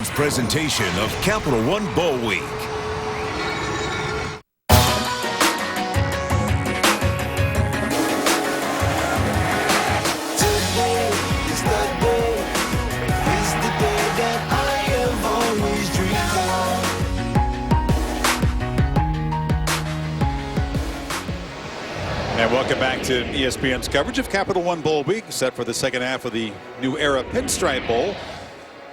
News presentation of Capital One Bowl Week. And welcome back to ESPN's coverage of Capital One Bowl Week, set for the second half of the new Era Pinstripe Bowl.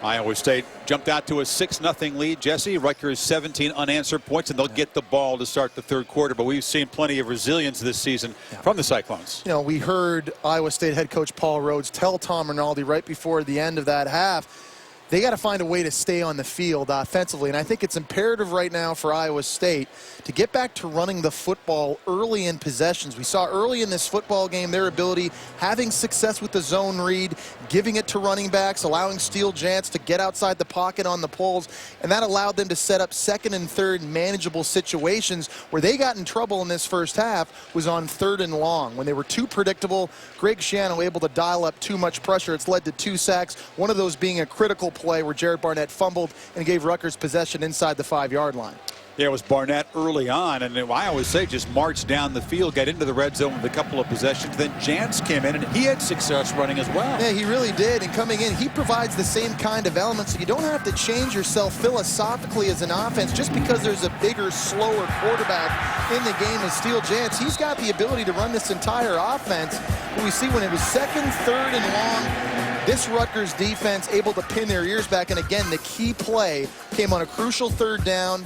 Iowa State jumped out to a 6-0 lead. Jesse, Rutgers 17 unanswered points, and they'll get the ball to start the third quarter. But we've seen plenty of resilience this season from the Cyclones. You know, we heard Iowa State head coach Paul Rhodes tell Tom Rinaldi right before the end of that half, they got to find a way to stay on the field offensively. And I think it's imperative right now for Iowa State to get back to running the football early in possessions. We saw early in this football game their ability, having success with the zone read, giving it to running backs, allowing Steele Jantz to get outside the pocket on the pulls, and that allowed them to set up second and third manageable situations. Where they got in trouble in this first half was on 3rd and long. When they were too predictable, Greg Schiano able to dial up too much pressure. It's led to 2 sacks, one of those being a critical play where Jared Barnett fumbled and gave Rutgers possession inside the 5-yard line. Yeah, it was Barnett early on, and I always say just marched down the field, got into the red zone with a couple of possessions. Then Jantz came in, and he had success running as well. Yeah, he really did. And coming in, he provides the same kind of elements. So you don't have to change yourself philosophically as an offense just because there's a bigger, slower quarterback in the game as Steele Jantz. He's got the ability to run this entire offense. But we see when it was 2nd, 3rd, and long, this Rutgers defense able to pin their ears back. And again, the key play came on a crucial 3rd down.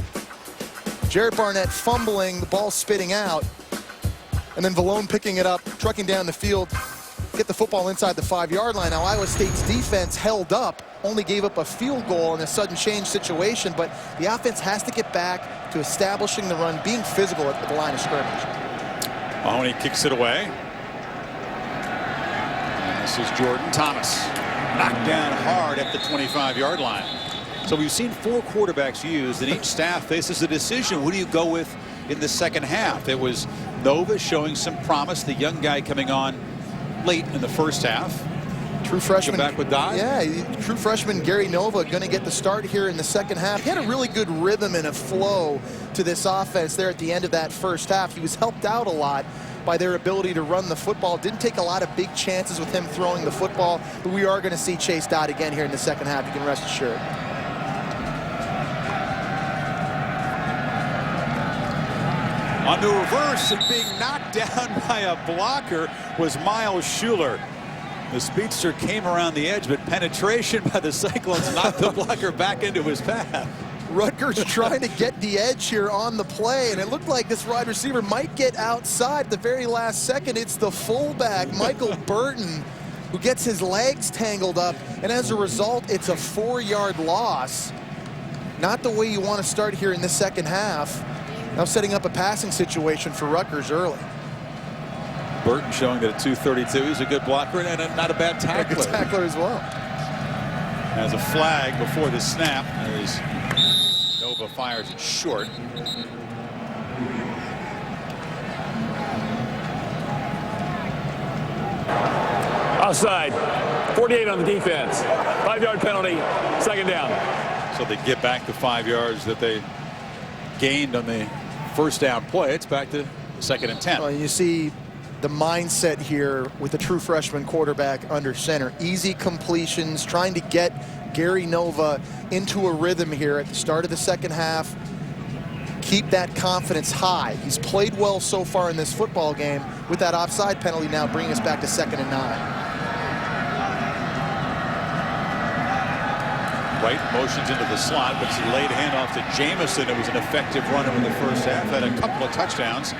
Jared Barnett fumbling, the ball spitting out, and then Vallone picking it up, trucking down the field, get the football inside the 5-yard line. Now Iowa State's defense held up, only gave up a field goal in a sudden change situation, but the offense has to get back to establishing the run, being physical at the line of scrimmage. Mahoney kicks it away. And this is Jordan Thomas, knocked down hard at the 25-yard line. So we've seen 4 quarterbacks used, and each staff faces a decision. Who do you go with in the second half? It was Nova showing some promise, the young guy coming on late in the first half. True freshman. Back with Dodd. Yeah, true freshman Gary Nova going to get the start here in the second half. He had a really good rhythm and a flow to this offense there at the end of that first half. He was helped out a lot by their ability to run the football. Didn't take a lot of big chances with him throwing the football, but we are going to see Chase Dodd again here in the second half. You can rest assured. On the reverse and being knocked down by a blocker was Miles Schuler. The speedster came around the edge, but penetration by the Cyclones knocked the blocker back into his path. Rutgers trying to get the edge here on the play, and it looked like this wide receiver might get outside the very last second. It's the fullback, Michael Burton, who gets his legs tangled up, and as a result, it's a 4-yard loss. Not the way you want to start here in the second half. Now setting up a passing situation for Rutgers early. Burton showing that at 232 he's a good blocker and not a bad tackler. A good tackler as well. Has a flag before the snap as Nova fires it short. Offside. 48 on the defense. 5-yard penalty. Second down. So they get back the 5 yards that they gained on the first down play. It's back to 2nd and 10. Well, you see the mindset here with the true freshman quarterback under center. Easy completions, trying to get Gary Nova into a rhythm here at the start of the second half. Keep that confidence high. He's played well so far in this football game. With that offside penalty now bringing us back to 2nd and 9. White motions into the slot, but it's a late handoff to Jamison. It was an effective runner in the first half. Had a couple of touchdowns.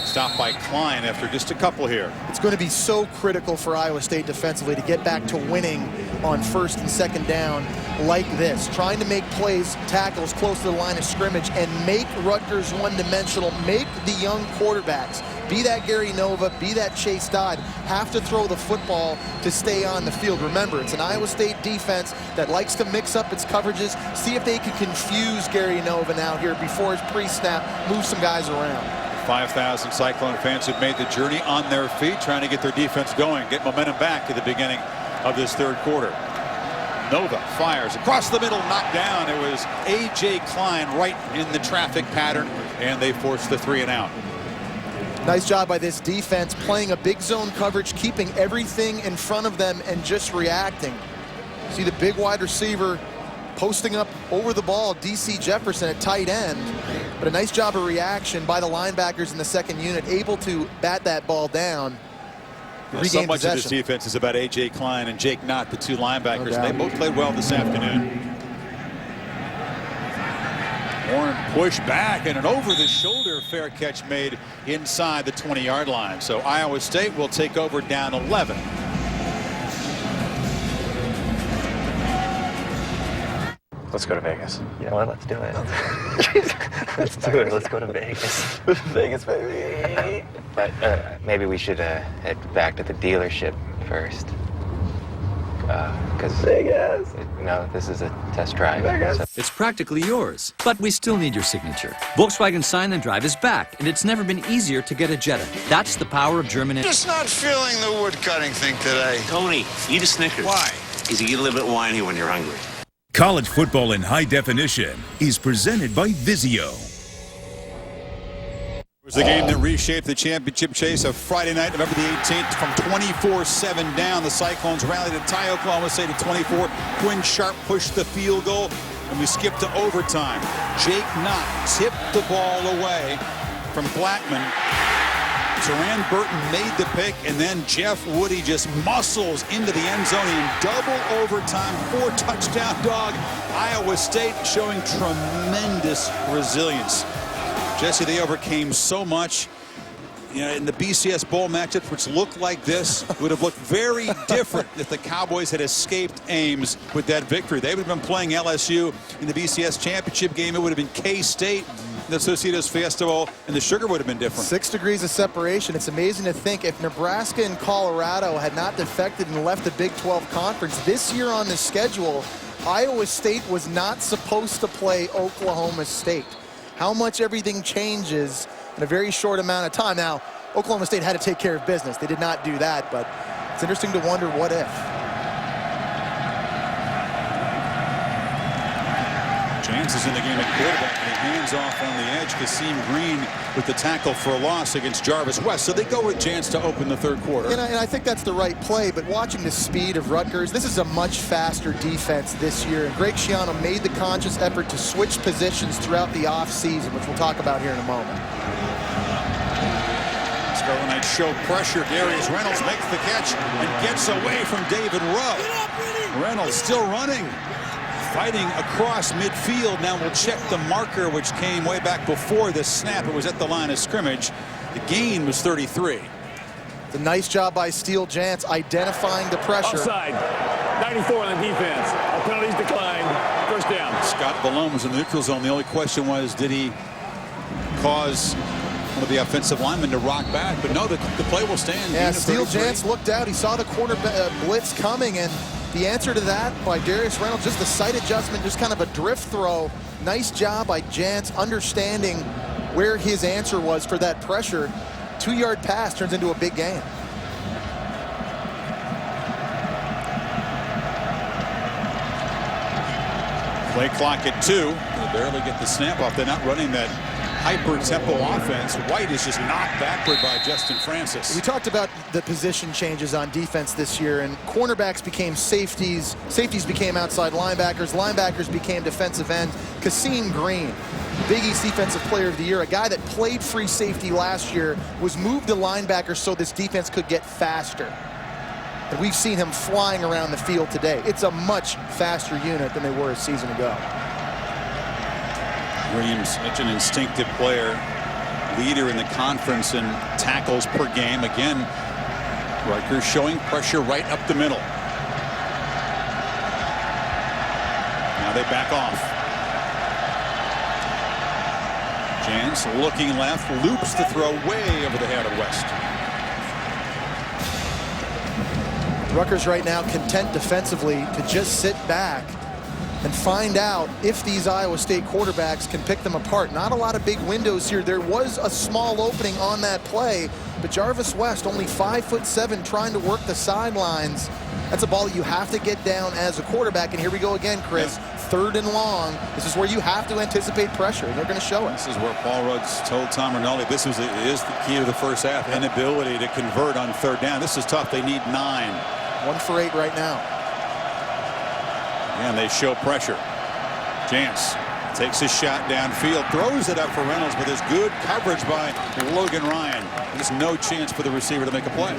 Stopped by Klein after just a couple here. It's going to be so critical for Iowa State defensively to get back to winning on 1st and 2nd down like this. Trying to make plays, tackles close to the line of scrimmage, and make Rutgers one-dimensional. Make the young quarterbacks, be that Gary Nova, be that Chase Dodd, have to throw the football to stay on the field. Remember, it's an Iowa State defense that likes to mix up its coverages. See if they can confuse Gary Nova now here before his pre-snap, move some guys around. 5,000 Cyclone fans have made the journey on their feet, trying to get their defense going, get momentum back at the beginning of this third quarter. Nova fires across the middle, knocked down. It was A.J. Klein right in the traffic pattern, and they forced the 3 and out. Nice job by this defense, playing a big zone coverage, keeping everything in front of them and just reacting. See the big wide receiver posting up over the ball, D.C. Jefferson at tight end. But a nice job of reaction by the linebackers in the second unit, able to bat that ball down. So much of this defense is about A.J. Klein and Jake Knott, the 2 linebackers. No, they both played well this afternoon. Warren pushed back, and an over-the-shoulder fair catch made inside the 20-yard line. So Iowa State will take over down 11. Let's go to Vegas. You know what? Let's do it. Let's do it. Let's go to Vegas. Vegas, baby. But maybe we should head back to the dealership first. Because Vegas. No, this is a test drive. Vegas. So. It's practically yours, but we still need your signature. Volkswagen Sign and Drive is back, and it's never been easier to get a Jetta. That's the power of German. Just not feeling the wood cutting thing today. Tony, eat a Snickers. Why? Because you get a little bit whiny when you're hungry. College football in high definition is presented by Vizio. It was the game that reshaped the championship chase of Friday night, November the 18th. From 24-7 down, the Cyclones rallied to tie Oklahoma State at 24. Quinn Sharp pushed the field goal, and we skipped to overtime. Jake Knott tipped the ball away from Blackman. Teran Burton made the pick, and then Jeff Woody just muscles into the end zone in double overtime. 4-touchdown dog. Iowa State showing tremendous resilience. Jesse, they overcame so much. You know, in the BCS Bowl matchups, which looked like this, would have looked very different if the Cowboys had escaped Ames with that victory. They would have been playing LSU in the BCS championship game. It would have been K-State. The Associados Fiesta Bowl, and the sugar would have been different. 6 degrees of separation. It's amazing to think if Nebraska and Colorado had not defected and left the Big 12 conference this year on the schedule, Iowa State was not supposed to play Oklahoma State. How much everything changes in a very short amount of time. Now, Oklahoma State had to take care of business. They did not do that, but it's interesting to wonder what if. Jans is in the game at quarterback, and he hands off on the edge. Kasim Green with the tackle for a loss against Jarvis West. So they go with Jans to open the third quarter. And I think that's the right play, but watching the speed of Rutgers, this is a much faster defense this year. And Greg Schiano made the conscious effort to switch positions throughout the offseason, which we'll talk about here in a moment. Scarlet Knights show pressure. Darius Reynolds makes the catch and gets away from David Rowe. Reynolds still running. Fighting across midfield. Now we'll check the marker, which came way back before the snap. It was at the line of scrimmage. The gain was 33. It's a nice job by Steele Jantz identifying the pressure. Offside. 94 on the defense. All penalties declined. First down. Scott Ballone was in the neutral zone. The only question was, did he cause one of the offensive linemen to rock back? But no, the play will stand. Yeah, Steele Jantz looked out. He saw the corner blitz coming, and the answer to that by Darius Reynolds, just the sight adjustment, just kind of a drift throw. Nice job by Jantz understanding where his answer was for that pressure. 2-yard pass turns into a big gain. Play clock at 2. They barely get the snap off. They're not running that hyper-tempo offense. White is just knocked backward by Justin Francis. We talked about the position changes on defense this year, and cornerbacks became safeties. Safeties became outside linebackers. Linebackers became defensive end. Kasim Green, Big East Defensive Player of the Year, a guy that played free safety last year, was moved to linebacker so this defense could get faster. And we've seen him flying around the field today. It's a much faster unit than they were a season ago. Williams, such an instinctive player, leader in the conference in tackles per game. Again, Rutgers showing pressure right up the middle. Now they back off. Jans looking left, loops the throw way over the head of West. Rutgers right now content defensively to just sit back and find out if these Iowa State quarterbacks can pick them apart. Not a lot of big windows here. There was a small opening on that play, but Jarvis West, only 5'7", trying to work the sidelines. That's a ball that you have to get down as a quarterback. And here we go again, Chris. Yeah. 3rd and long. This is where you have to anticipate pressure, and they're going to show us. This is where Paul Rudd's told Tom Rinaldi this is the key to the first half. Inability to convert on 3rd down. This is tough. They need 9. 1 for 8 right now. And they show pressure. Jance takes his shot downfield, throws it up for Reynolds, but there's good coverage by Logan Ryan. There's no chance for the receiver to make a play.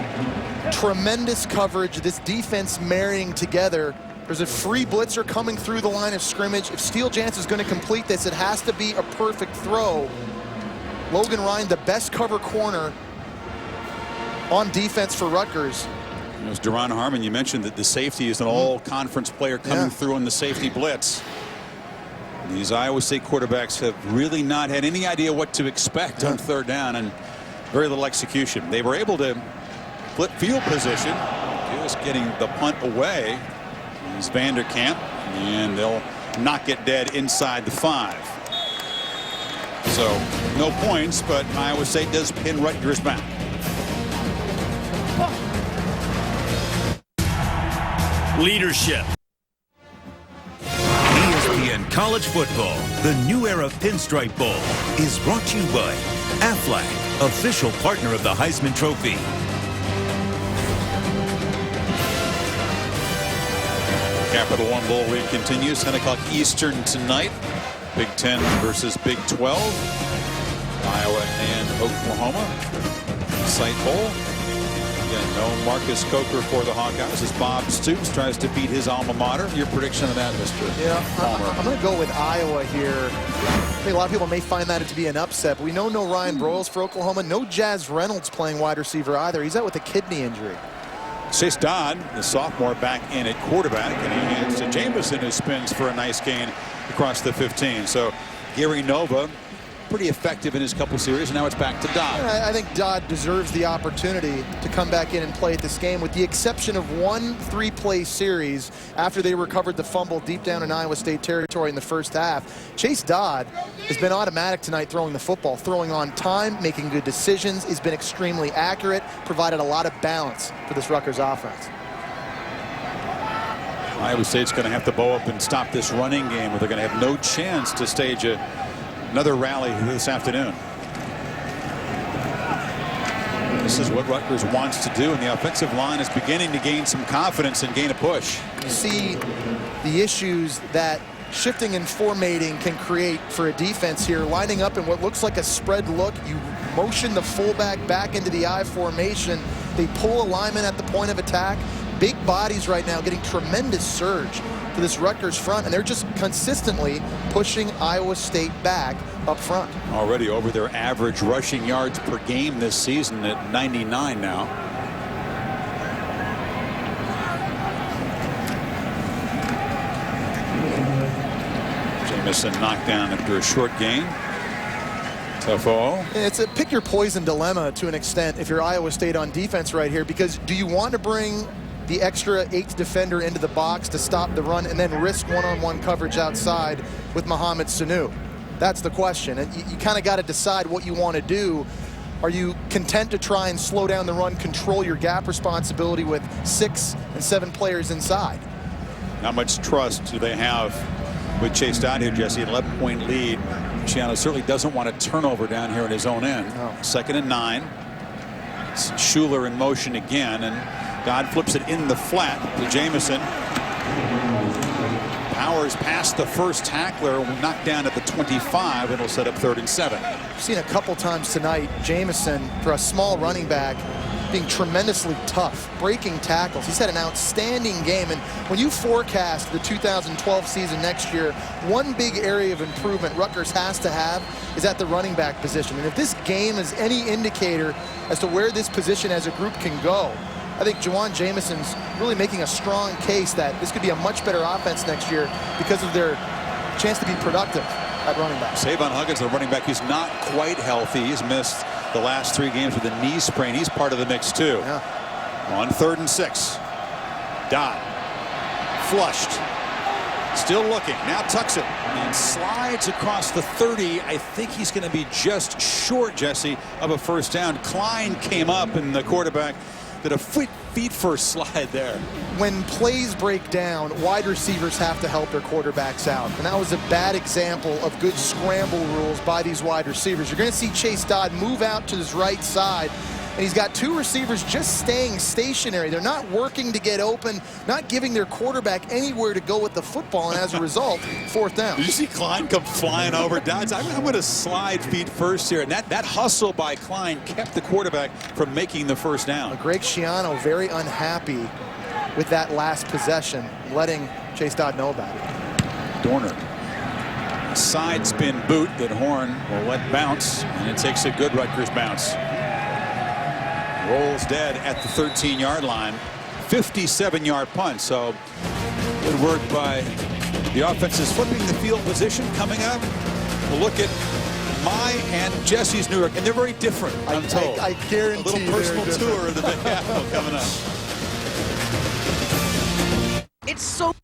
Tremendous coverage. This defense marrying together. There's a free blitzer coming through the line of scrimmage. If Steele Jance is going to complete this, it has to be a perfect throw. Logan Ryan, the best cover corner on defense for Rutgers. It was Duron Harmon. You mentioned that the safety is an all-conference player coming through in the safety blitz. These Iowa State quarterbacks have really not had any idea what to expect on 3rd down, and very little execution. They were able to flip field position, just getting the punt away. Here's Vanderkamp, and they'll knock it dead inside the 5. So no points, but Iowa State does pin Rutgers back. Leadership. ESPN College Football, the new Era Pinstripe Bowl, is brought to you by Aflac, official partner of the Heisman Trophy. Capital One Bowl week continues, 10 o'clock Eastern tonight. Big 10 versus Big 12. Iowa and Oklahoma. Site Bowl. Again, no Marcus Coker for the Hawkeyes as Bob Stoops tries to beat his alma mater. Your prediction of that, Mr. Palmer? I'm going to go with Iowa here. I think a lot of people may find that to be an upset, but we know no Ryan Broyles for Oklahoma. No Jazz Reynolds playing wide receiver either. He's out with a kidney injury. Chase Dodd, the sophomore, back in at quarterback, and he hands to Jamison, who spins for a nice gain across the 15. So Gary Nova, pretty effective in his couple series, and now it's back to Dodd. I think Dodd deserves the opportunity to come back in and play at this game, with the exception of 1 3-play series after they recovered the fumble deep down in Iowa State territory in the first half. Chase Dodd has been automatic tonight throwing the football, throwing on time, making good decisions. He's been extremely accurate, provided a lot of balance for this Rutgers offense. Iowa State's going to have to bow up and stop this running game, or they're going to have no chance to stage another rally this afternoon. This is what Rutgers wants to do, and the offensive line is beginning to gain some confidence and gain a push. You see the issues that shifting and formatting can create for a defense here. Lining up in what looks like a spread look, you motion the fullback back into the I formation. They pull alignment at the point of attack. Big bodies right now getting tremendous surge to this Rutgers front, and they're just consistently pushing Iowa State back up front. Already over their average rushing yards per game this season at 99 now. Jamison knocked down after a short gain. Tough-o. It's a pick your poison dilemma to an extent if you're Iowa State on defense right here, because do you want to bring the extra 8th defender into the box to stop the run and then risk one-on-one coverage outside with Mohamed Sanu? That's the question, and you kind of got to decide what you want to do. Are you content to try and slow down the run, control your gap responsibility with 6 and 7 players inside? How much trust do they have with Chase Dodd here, Jesse? An 11-point lead. Luciano certainly doesn't want a turnover down here at his own end. No. 2nd and 9. It's Schuler in motion again, and Dodd flips it in the flat to Jamison. Powers past the first tackler, knocked down at the 25. It'll set up 3rd and 7. I've seen a couple times tonight Jamison, for a small running back, being tremendously tough, breaking tackles. He's had an outstanding game, and when you forecast the 2012 season next year, one big area of improvement Rutgers has to have is at the running back position. And if this game is any indicator as to where this position as a group can go, I think Jawan Jamison's really making a strong case that this could be a much better offense next year because of their chance to be productive at running back. Savon Huggins, the running back, he's not quite healthy. He's missed the last 3 games with a knee sprain. He's part of the mix too. Yeah. On 3rd and 6. Dodd flushed. Still looking. Now tucks it and slides across the 30. I think he's going to be just short, Jesse, of a first down. Klein came up, and the quarterback did a feet feet first slide there. When plays break down, wide receivers have to help their quarterbacks out. And that was a bad example of good scramble rules by these wide receivers. You're going to see Chase Dodd move out to his right side, and he's got two receivers just staying stationary. They're not working to get open, not giving their quarterback anywhere to go with the football, and as a result, fourth down. Did you see Klein come flying over Dodds? I'm going to slide feet first here. And that hustle by Klein kept the quarterback from making the first down. Greg Schiano very unhappy with that last possession, letting Chase Dodd know about it. Dorner. Side spin boot that Horn will let bounce, and it takes a good Rutgers bounce. Rolls dead at the 13-yard line. 57-yard punt. So good work by the offense is flipping the field position. Coming up, we'll look at my and Jesse's Newark, and they're very different, I'm told. I guarantee a little personal tour of the Big Apple coming up. It's so.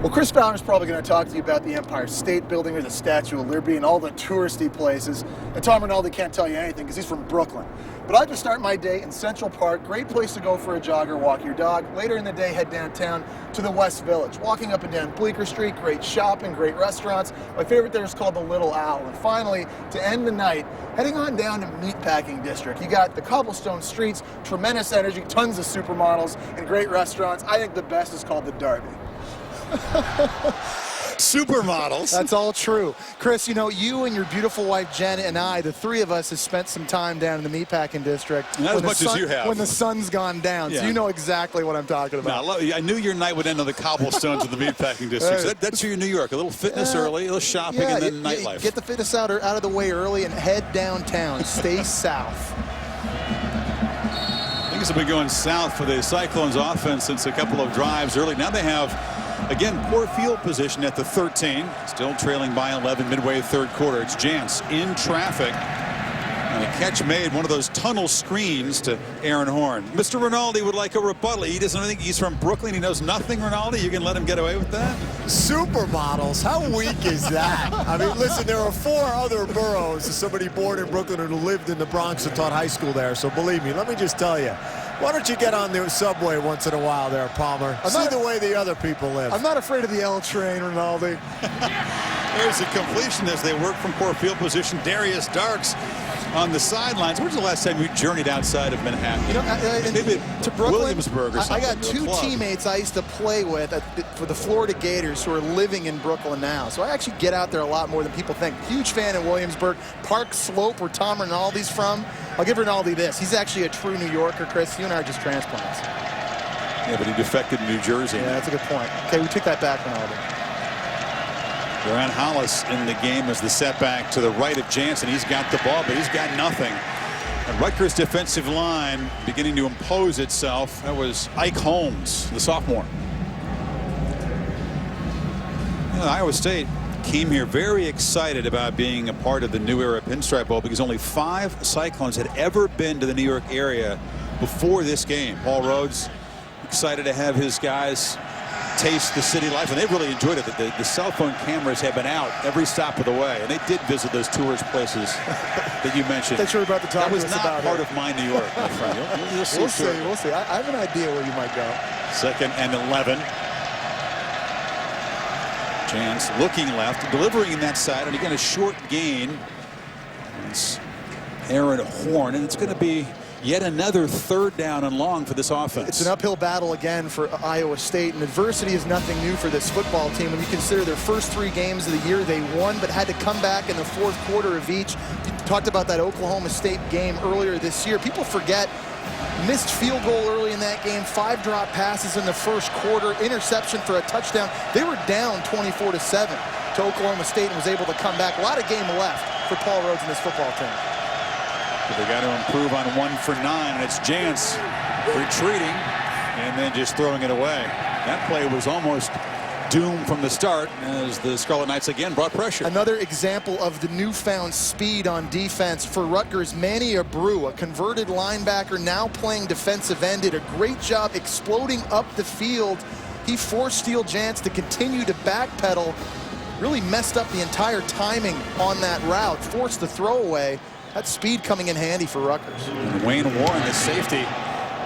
Well, Chris Bowner's probably going to talk to you about the Empire State Building or the Statue of Liberty and all the touristy places. And Tom Rinaldi can't tell you anything because he's from Brooklyn. But I just start my day in Central Park. Great place to go for a jog or walk your dog. Later in the day, head downtown to the West Village. Walking up and down Bleecker Street, great shopping, great restaurants. My favorite there is called the Little Owl. And finally, to end the night, heading on down to Meatpacking District. You got the cobblestone streets, tremendous energy, tons of supermodels, and great restaurants. I think the best is called the Derby. Supermodels. That's all true. Chris, you know, you and your beautiful wife Jen and I, the three of us, have spent some time down in the Meatpacking District. Not as much as you have. When the sun's gone down. Yeah. So you know exactly what I'm talking about. Now, I knew your night would end on the cobblestones of the Meatpacking District. So that's your New York. A little fitness early, a little shopping, and then nightlife. Get the fitness out of the way early and head downtown. Stay south. Things have been going south for the Cyclones offense since a couple of drives early. Now they have, again, poor field position at the 13. Still trailing by 11 midway third quarter. It's Jantz in traffic. And a catch made, one of those tunnel screens to Aaron Horn. Mr. Rinaldi would like a rebuttal. He doesn't think he's from Brooklyn. He knows nothing, Rinaldi. You can let him get away with that? Supermodels. How weak is that? I mean, listen, there are 4 other boroughs. Somebody born in Brooklyn who lived in the Bronx and taught high school there. So believe me, let me just tell you. Why don't you get on the subway once in a while there, Palmer? See the way the other people live. I'm not afraid of the L train, Rinaldi. There's a completion as they work from poor field position. Darius Darks on the sidelines. When's the last time you journeyed outside of Manhattan? You know, maybe to Brooklyn, Williamsburg or something. I got 2 teammates I used to play with for the Florida Gators who are living in Brooklyn now. So I actually get out there a lot more than people think. Huge fan in Williamsburg. Park Slope, where Tom Rinaldi's from. I'll give Rinaldi this. He's actually a true New Yorker, Chris. You and I are just transplants. Yeah, but he defected in New Jersey. Yeah, that's a good point. Okay, we took that back, Rinaldi. Duran Hollis in the game as the setback to the right of Jansen. He's got the ball, but he's got nothing. And Rutgers' defensive line beginning to impose itself. That was Ike Holmes, the sophomore. You know, Iowa State came here very excited about being a part of the New Era Pinstripe Bowl because only 5 Cyclones had ever been to the New York area before this game. Paul Rhodes excited to have his guys taste the city life, and they really enjoyed it. The cell phone cameras have been out every stop of the way, and they did visit those tourist places that you mentioned. That's sure about to talk that was not part of my New York, my friend. You'll see. We'll see. We'll see. I have an idea where you might go. 2nd and 11. Chance looking left, delivering in that side, and again a short gain. It's Aaron Horn, and it's going to be yet another 3rd down and long for this offense. It's an uphill battle again for Iowa State, and adversity is nothing new for this football team. When you consider their first 3 games of the year, they won, but had to come back in the 4th quarter of each. You talked about that Oklahoma State game earlier this year. People forget. Missed field goal early in that game, 5 drop passes in the 1st quarter, interception for a touchdown. They were down 24-7 to Oklahoma State and was able to come back. A lot of game left for Paul Rhodes and this football team. But they got to improve on 1 for 9, and it's Jantz retreating and then just throwing it away. That play was almost doomed from the start as the Scarlet Knights again brought pressure. Another example of the newfound speed on defense for Rutgers. Manny Abreu, a converted linebacker, now playing defensive end, did a great job exploding up the field. He forced Steele Jantz to continue to backpedal. Really messed up the entire timing on that route, forced the throwaway. That speed coming in handy for Rutgers. And Wayne Warren, the safety,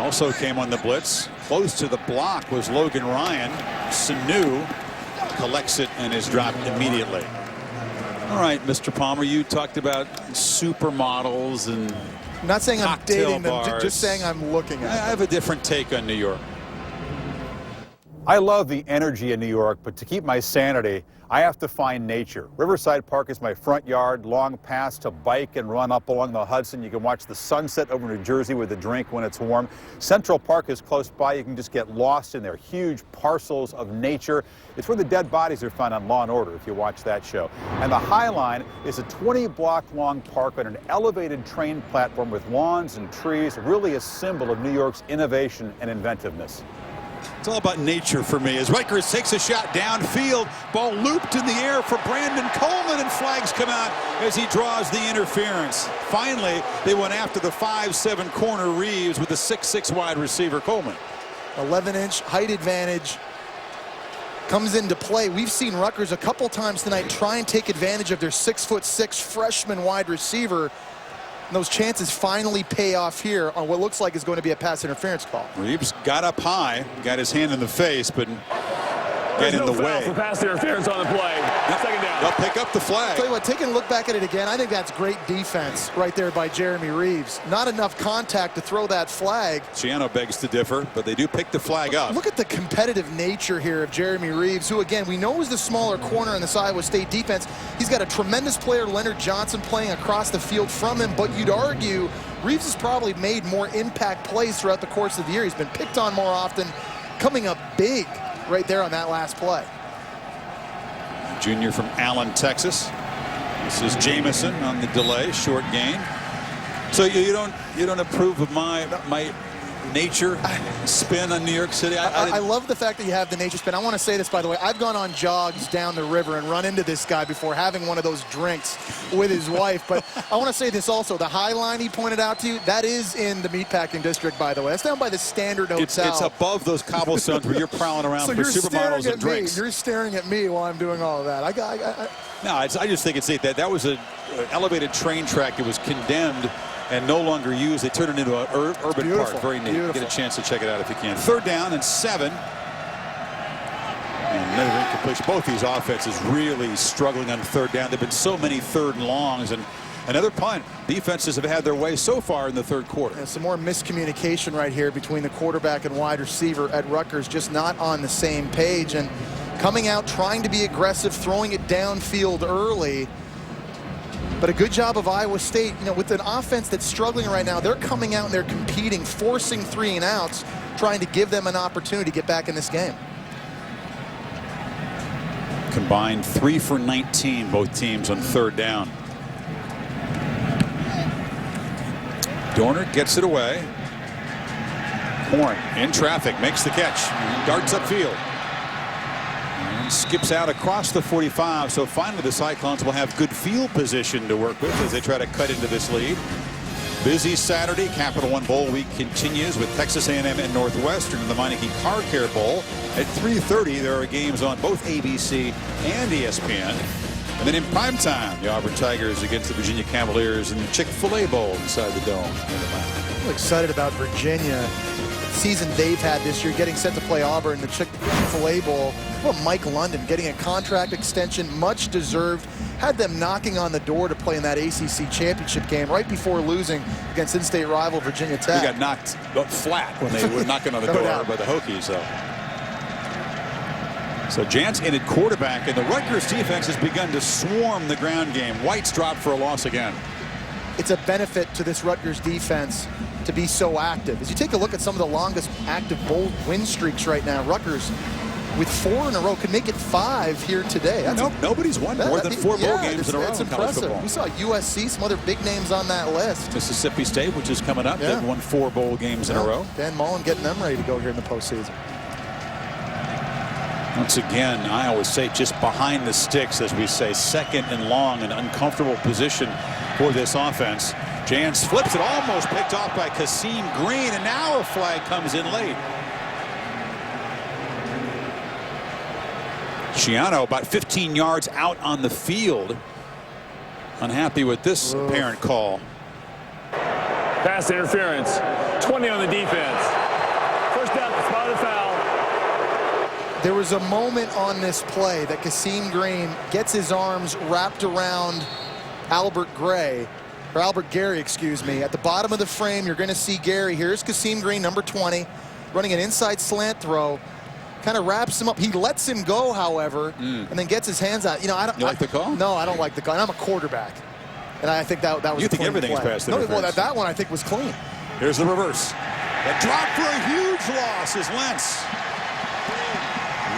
Also came on the blitz. Close to the block was Logan Ryan. Sanu collects it and is dropped immediately. All right, Mr. Palmer, you talked about supermodels and I'm not saying I'm dating them, bars. just saying I'm looking at them. I have a different take on New York. I love the energy in New York, but to keep my sanity, I have to find nature. Riverside Park is my front yard, long paths to bike and run up along the Hudson. You can watch the sunset over New Jersey with a drink when it's warm. Central Park is close by. You can just get lost in there. Huge parcels of nature. It's where the dead bodies are found on Law & Order, if you watch that show. And the High Line is a 20-block-long park on an elevated train platform with lawns and trees, really a symbol of New York's innovation and inventiveness. It's all about nature for me as Rutgers takes a shot downfield. Ball looped in the air for Brandon Coleman, and flags come out as he draws the interference. Finally, they went after the 5'7" corner Reeves with the 6'6" wide receiver Coleman. 11-inch height advantage comes into play. We've seen Rutgers a couple times tonight try and take advantage of their 6'6" freshman wide receiver. And those chances finally pay off here on what looks like is going to be a pass interference call. Reeves got up high, got his hand in the face, but got in the way. For pass interference on the play. Second down. They'll pick up the flag. Tell you what, taking a look back at it again, I think that's great defense right there by Jeremy Reeves. Not enough contact to throw that flag. Schiano begs to differ, but they do pick the flag up. Look at the competitive nature here of Jeremy Reeves, who again we know is the smaller corner in this Iowa State defense. He's got a tremendous player, Leonard Johnson, playing across the field from him, but you'd argue Reeves has probably made more impact plays throughout the course of the year. He's been picked on more often, coming up big right there on that last play. Junior from Allen, Texas. This is Jamison on the delay, short gain. So you don't approve of my nature spin on New York City? I love the fact that you have the nature spin. I want to say this, by the way. I've gone on jogs down the river and run into this guy before, having one of those drinks with his wife. But I want to say this also. The High Line he pointed out to you, that is in the meatpacking district, by the way. That's down by the Standard Hotel. It's above those cobblestones where you're prowling around for supermodels and drinks. You're staring at me while I'm doing all of that. I just think it's that was an elevated train track that was condemned and no longer used. They turned it into an urban park. Very neat. Beautiful. Get a chance to check it out if you can. 3rd down and 7. And another incompletion. Both these offenses really struggling on 3rd down. There have been so many 3rd and longs. And another punt. Defenses have had their way so far in the 3rd quarter. And some more miscommunication right here between the quarterback and wide receiver at Rutgers, just not on the same page. And coming out, trying to be aggressive, throwing it downfield early. But a good job of Iowa State, with an offense that's struggling right now. They're coming out and they're competing, forcing 3 and outs, trying to give them an opportunity to get back in this game. Combined 3 for 19, both teams on 3rd down. Dorner gets it away. Horn in traffic, makes the catch, darts upfield. Skips out across the 45, so finally the Cyclones will have good field position to work with as they try to cut into this lead. Busy Saturday. Capital One Bowl week continues with Texas A&M and Northwestern in the Meineke Car Care Bowl. At 3:30, there are games on both ABC and ESPN. And then in prime time, the Auburn Tigers against the Virginia Cavaliers in the Chick-fil-A Bowl inside the Dome in Atlanta. I'm excited about Virginia. Season they've had this year, getting set to play Auburn in the Chick-fil-A Bowl. Well, Mike London getting a contract extension, much deserved. Had them knocking on the door to play in that ACC championship game right before losing against in-state rival Virginia Tech. He got knocked flat when they were knocking on the door by the Hokies, though. So Jance in at quarterback, and the Rutgers defense has begun to swarm the ground game. White's dropped for a loss again. It's a benefit to this Rutgers defense to be so active. As you take a look at some of the longest active bowl win streaks right now, Rutgers with 4 in a row could make it 5 here today. Nobody's won more than 4 bowl games in a row It's in college impressive. football. We saw USC, some other big names on that list. Mississippi State, which is coming up, they've won 4 bowl games in a row. Dan Mullen getting them ready to go here in the postseason. Once again, Iowa State just behind the sticks, as we say, 2nd and long, an uncomfortable position for this offense. Jance flips it, almost picked off by Kasim Green, and now a flag comes in late. Schiano about 15 yards out on the field. Unhappy with this apparent call. Pass interference. 20 on the defense. There was a moment on this play that Kasim Green gets his arms wrapped around Albert Gary, excuse me. At the bottom of the frame, you're going to see Gary. Here's Kasim Green, number 20, running an inside slant throw. Kind of wraps him up. He lets him go, however, and then gets his hands out. You know, I don't. You like the call? No, I don't like the call. And I'm a quarterback, and I think that was. You a think clean everything's play. past the No, defense. well, that one I think was clean. Here's the reverse. The drop for a huge loss is Lentz.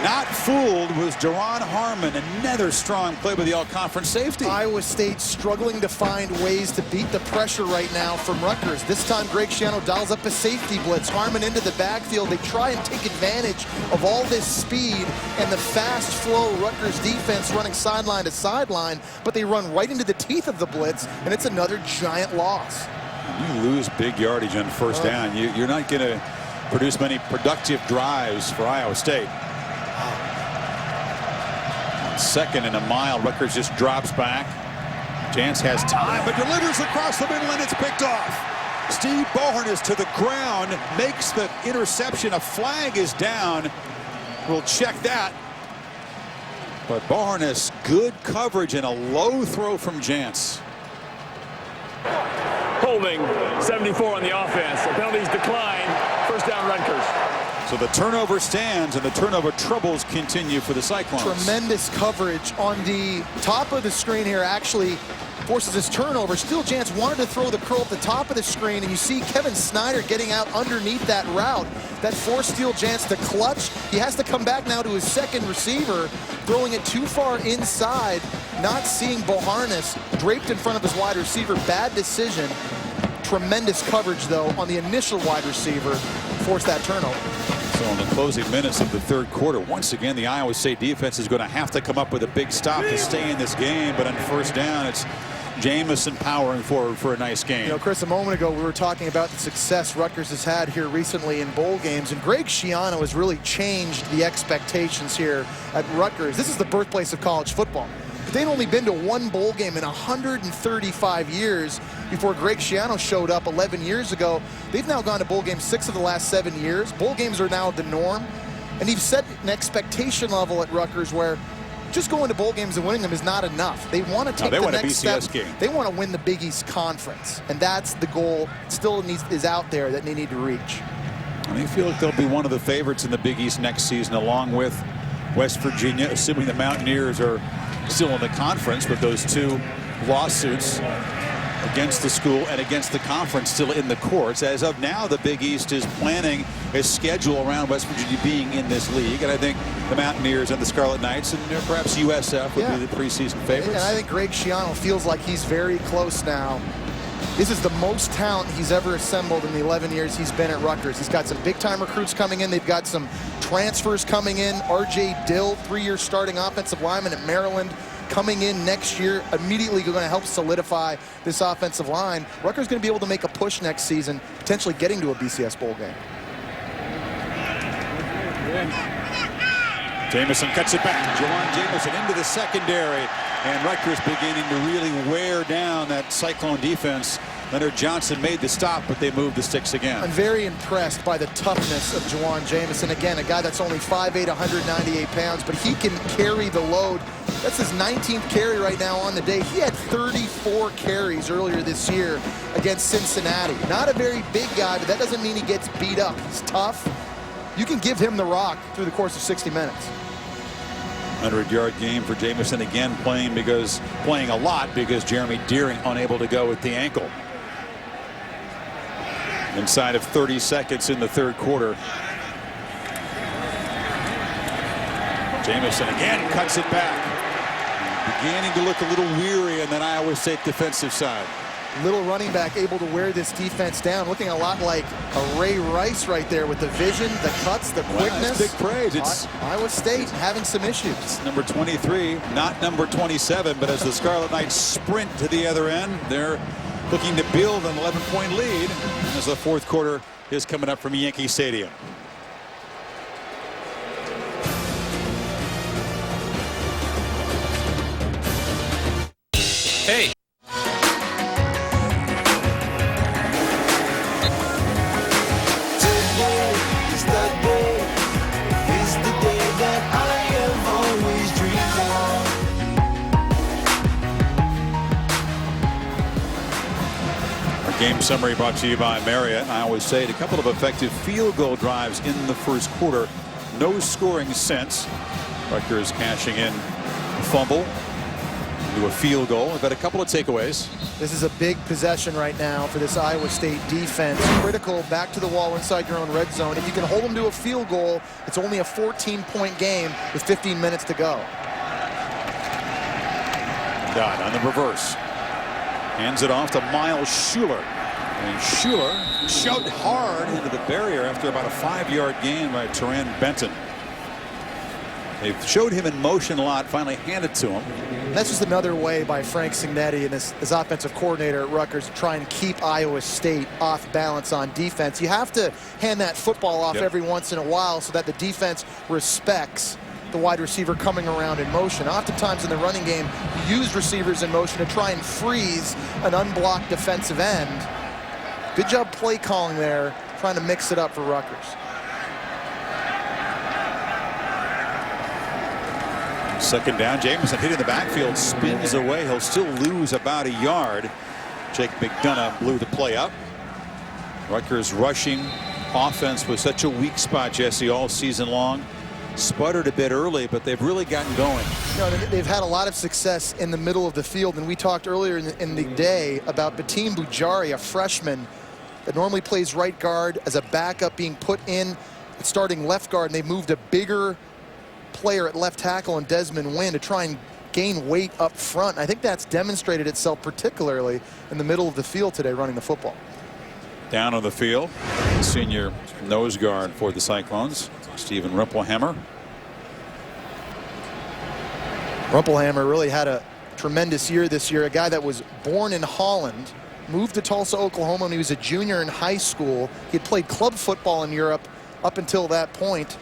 Not fooled was Jawan Harmon. Another strong play with the all-conference safety. Iowa State struggling to find ways to beat the pressure right now from Rutgers. This time Greg Schiano dials up a safety blitz. Harmon into the backfield. They try and take advantage of all this speed and the fast flow Rutgers defense running sideline to sideline, but they run right into the teeth of the blitz, and it's another giant loss. You lose big yardage on first down. You're not going to produce many productive drives for Iowa State. Second and a mile. Rutgers just drops back. Jantz has time, but delivers across the middle, and it's picked off. Steve Bohern is to the ground, makes the interception. A flag is down. We'll check that. But Bohern has good coverage and a low throw from Jantz. Holding 74 on the offense. The penalties decline. First down, Rutgers. So the turnover stands and the turnover troubles continue for the Cyclones. Tremendous coverage on the top of the screen here. Actually forces this turnover. Still, Jantz wanted to throw the curl at the top of the screen, and you see Kevin Snyder getting out underneath that route. That forced Steele Jantz to clutch. He has to come back now to his second receiver, throwing it too far inside, not seeing Boharness draped in front of his wide receiver. Bad decision. Tremendous coverage, though, on the initial wide receiver. Forced that turnover. So in the closing minutes of the third quarter, once again, the Iowa State defense is going to have to come up with a big stop to stay in this game. But on first down, it's Jamison powering forward for a nice game. You know, Chris, a moment ago we were talking about the success Rutgers has had here recently in bowl games, and Greg Schiano has really changed the expectations here at Rutgers. This is the birthplace of college football. They'd only been to one bowl game in 135 years before Greg Schiano showed up 11 years ago. They've now gone to bowl games 6 of the last 7 years. Bowl games are now the norm. And he's set an expectation level at Rutgers where just going to bowl games and winning them is not enough. They want to take the next step. They want to win the Big East Conference. And that's the goal still is out there that they need to reach. And they feel like they'll be one of the favorites in the Big East next season, along with West Virginia, assuming the Mountaineers are still in the conference, with those two lawsuits against the school and against the conference still in the courts. As of now, the Big East is planning a schedule around West Virginia being in this league, and I think the Mountaineers and the Scarlet Knights and perhaps USF would be the preseason favorites. And I think Greg Schiano feels like he's very close now. This is the most talent he's ever assembled in the 11 years he's been at Rutgers. He's got some big-time recruits coming in. They've got some transfers coming in. R.J. Dill, 3-year starting offensive lineman at Maryland, coming in next year, immediately going to help solidify this offensive line. Rutgers going to be able to make a push next season, potentially getting to a BCS bowl game. Jamison cuts it back. Jawan Jamison into the secondary. And Rutgers beginning to really wear down that Cyclone defense. Leonard Johnson made the stop, but they moved the sticks again. I'm very impressed by the toughness of Jawan Jamison. Again, a guy that's only 5'8", 198 pounds, but he can carry the load. That's his 19th carry right now on the day. He had 34 carries earlier this year against Cincinnati. Not a very big guy, but that doesn't mean he gets beat up. He's tough. You can give him the rock through the course of 60 minutes. 100-yard game for Jamison, again playing a lot because Jeremy Deering unable to go with the ankle. Inside of 30 seconds in the third quarter. Jamison again cuts it back. Beginning to look a little weary on that Iowa State defensive side. Little running back able to wear this defense down, looking a lot like a Ray Rice right there with the vision, the cuts, the quickness. Big praise. It's Iowa State having some issues. It's number 23, not number 27, but as the Scarlet Knights sprint to the other end, they're looking to build an 11-point lead as the fourth quarter is coming up from Yankee Stadium. Hey. Our game summary brought to you by Marriott. I always say it, a couple of effective field goal drives in the first quarter. No scoring since. Rutgers cashing in a fumble into a field goal. We've got a couple of takeaways. This is a big possession right now for this Iowa State defense. Critical, back to the wall inside your own red zone. If you can hold them to a field goal, it's only a 14-point game with 15 minutes to go. Dodd on the reverse. Hands it off to Miles Schuler. And Schuler shoved hard into the barrier after about a 5-yard gain by Teran Benton. They've showed him in motion a lot, finally handed to him. That's just another way by Frank Cignetti and his offensive coordinator at Rutgers to try and keep Iowa State off balance on defense. You have to hand that football off every once in a while so that the defense respects the wide receiver coming around in motion. Oftentimes in the running game, you use receivers in motion to try and freeze an unblocked defensive end. Good job play calling there, trying to mix it up for Rutgers. Second down, Jamison hitting the backfield, spins away. He'll still lose about a yard. Jake McDonough blew the play up. Rutgers rushing offense was such a weak spot, Jesse, all season long. Sputtered a bit early, but they've really gotten going. No, they've had a lot of success in the middle of the field, and we talked earlier in the day about Batim Bujari, a freshman that normally plays right guard, as a backup being put in at starting left guard, and they moved a bigger player at left tackle and Desmond Wynn to try and gain weight up front. I think that's demonstrated itself particularly in the middle of the field today running the football. Down on the field, senior nose guard for the Cyclones, Stephen Rumpelhammer. Rumpelhammer really had a tremendous year this year. A guy that was born in Holland, moved to Tulsa, Oklahoma when he was a junior in high school. He had played club football in Europe up until that point.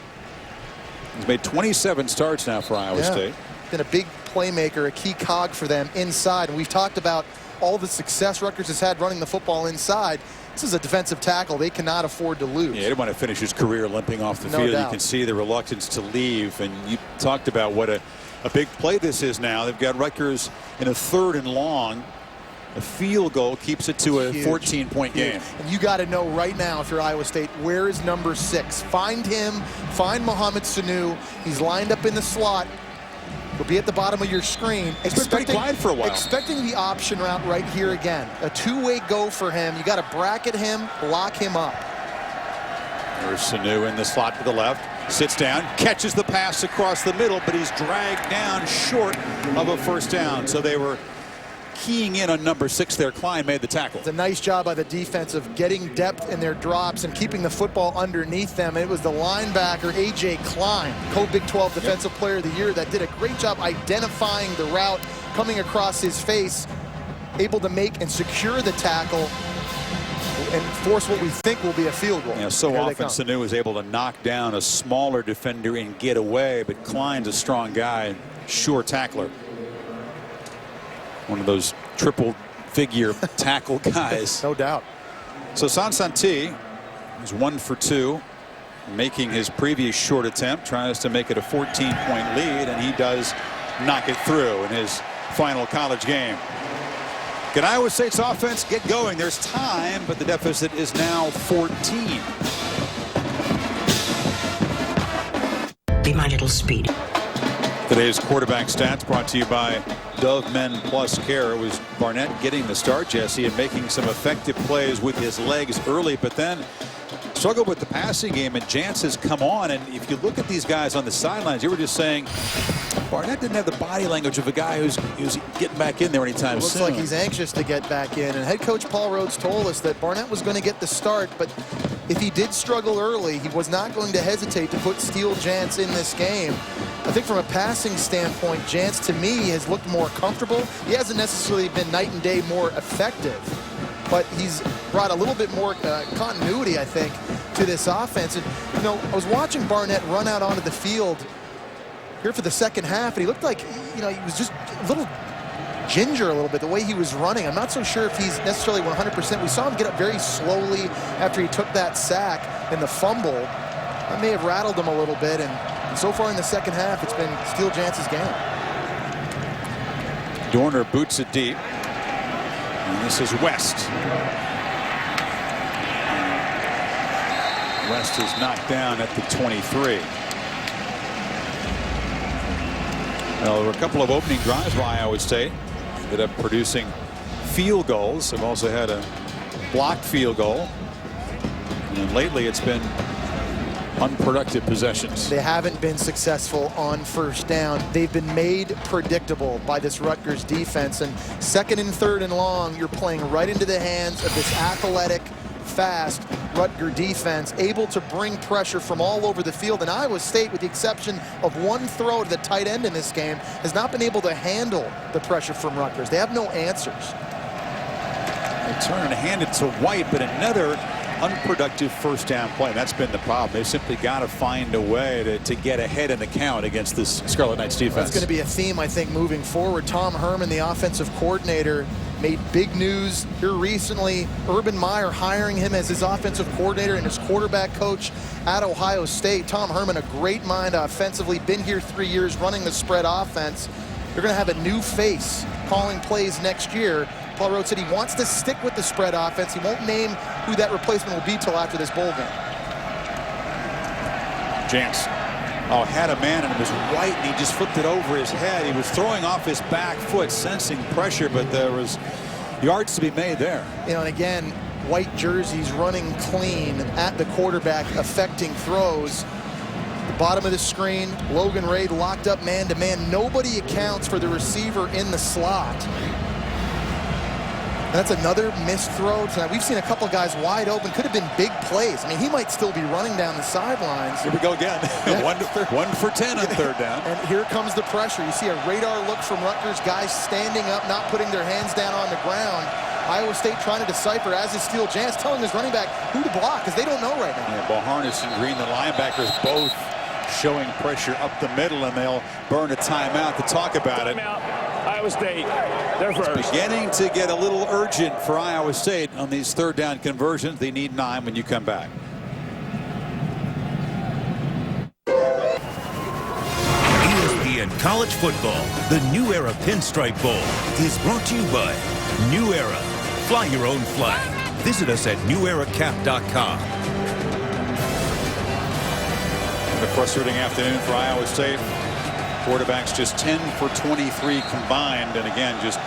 He's made 27 starts now for Iowa State. Been a big playmaker, a key cog for them inside. And we've talked about all the success Rutgers has had running the football inside. This is a defensive tackle they cannot afford to lose. Yeah, he didn't want to finish his career limping off the No field. doubt. You can see the reluctance to leave. And you talked about what a big play this is now. They've got Rutgers in a 3rd and long. A field goal keeps it to a 14-point game. And you got to know right now, if you're Iowa State, where is number 6? Find him. Find Mohamed Sanu. He's lined up in the slot. He'll be at the bottom of your screen. He's been pretty quiet for a while. Expecting the option route right here again. A two-way go for him. You got to bracket him, lock him up. There's Sanu in the slot to the left. Sits down, catches the pass across the middle, but he's dragged down short of a first down. So they were keying in on number 6 there. Klein made the tackle. It's a nice job by the defense of getting depth in their drops and keeping the football underneath them. It was the linebacker, A.J. Klein, co-Big 12 Defensive Player of the Year, that did a great job identifying the route coming across his face, able to make and secure the tackle and force what we think will be a field goal. Yeah, so often Sanu is able to knock down a smaller defender and get away, but Klein's a strong guy, sure tackler. One of those triple-figure tackle guys. No doubt. So Sansanti is 1 for 2, making his previous short attempt, tries to make it a 14-point lead, and he does knock it through in his final college game. Can Iowa State's offense get going? There's time, but the deficit is now 14. Be my little speed. Today's quarterback stats brought to you by Dove Men Plus Care. It was Barnett getting the start, Jesse, and making some effective plays with his legs early, but then struggled with the passing game, and Jance has come on. And if you look at these guys on the sidelines, you were just saying Barnett didn't have the body language of a guy who's getting back in there anytime soon. Looks like he's anxious to get back in. And head coach Paul Rhodes told us that Barnett was going to get the start, but if he did struggle early, he was not going to hesitate to put Steele Jance in this game. I think from a passing standpoint, Jance, to me, has looked more comfortable. He hasn't necessarily been night and day more effective, but he's brought a little bit more continuity, I think, to this offense. And, you know, I was watching Barnett run out onto the field here for the second half, and he looked like, you know, he was just a little ginger a little bit, the way he was running. I'm not so sure if he's necessarily 100%. We saw him get up very slowly after he took that sack and the fumble. That may have rattled him a little bit, and so far in the second half, it's been Steele Jance's game. Dorner boots it deep. And this is West. West is knocked down at the 23. Well, there were a couple of opening drives by Iowa State. Ended up producing field goals. They've also had a blocked field goal. And lately it's been unproductive possessions. They haven't been successful on first down. They've been made predictable by this Rutgers defense. And second and third and long, you're playing right into the hands of this athletic, fast Rutgers defense, able to bring pressure from all over the field. And Iowa State, with the exception of one throw to the tight end in this game, has not been able to handle the pressure from Rutgers. They have no answers. They turn and hand it to White, but another unproductive first down play. That's been the problem. They've simply got to find a way to get ahead in the count against this Scarlet Knights defense. That's going to be a theme, I think, moving forward. Tom Herman, the offensive coordinator, made big news here recently. Urban Meyer hiring him as his offensive coordinator and his quarterback coach at Ohio State. Tom Herman, a great mind offensively, been here 3 years running the spread offense. They're going to have a new face calling plays next year. Paul Rhodes said he wants to stick with the spread offense. He won't name who that replacement will be till after this bowl game. Jance had a man, and it was White, and he just flipped it over his head. He was throwing off his back foot, sensing pressure, but there was yards to be made there. You know, and again, white jerseys running clean at the quarterback, affecting throws. The bottom of the screen, Logan Raid locked up man-to-man. Nobody accounts for the receiver in the slot. That's another missed throw tonight. We've seen a couple of guys wide open. Could have been big plays. I mean, he might still be running down the sidelines. Here we go again. Yeah. one for 10 on third down. And here comes the pressure. You see a radar look from Rutgers. Guys standing up, not putting their hands down on the ground. Iowa State trying to decipher, as is Steele Jance, telling his running back who to block, because they don't know right now. Yeah, Boharness and Green, the linebackers, both showing pressure up the middle, and they'll burn a timeout to talk about it. Iowa State, they're first. It's beginning to get a little urgent for Iowa State on these third down conversions. They need 9 when you come back. ESPN College Football, the New Era Pinstripe Bowl, is brought to you by New Era. Fly your own flag. Visit us at neweracap.com. A frustrating afternoon for Iowa State. Quarterbacks just 10 for 23 combined, and again, just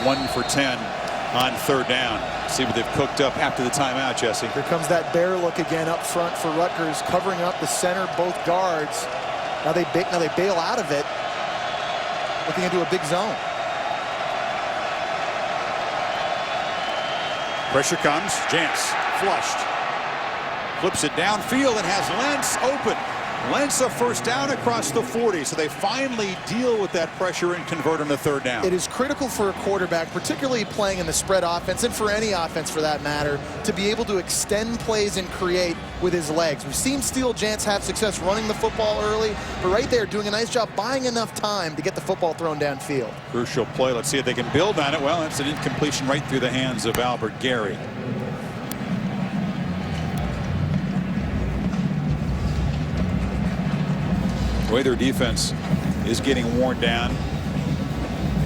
1 for 10 on third down. See what they've cooked up after the timeout, Jesse. Here comes that bear look again up front for Rutgers, covering up the center, both guards. Now they bail out of it, looking into a big zone. Pressure comes. Jance flushed. Flips it downfield and has Lentz open. Lentz a first down across the 40, so they finally deal with that pressure and convert on the third down. It is critical for a quarterback, particularly playing in the spread offense, and for any offense for that matter, to be able to extend plays and create with his legs. We've seen Steele Jance have success running the football early, but right there doing a nice job buying enough time to get the football thrown downfield. Crucial play. Let's see if they can build on it. Well, that's an incompletion right through the hands of Albert Gary. The way their defense is getting worn down,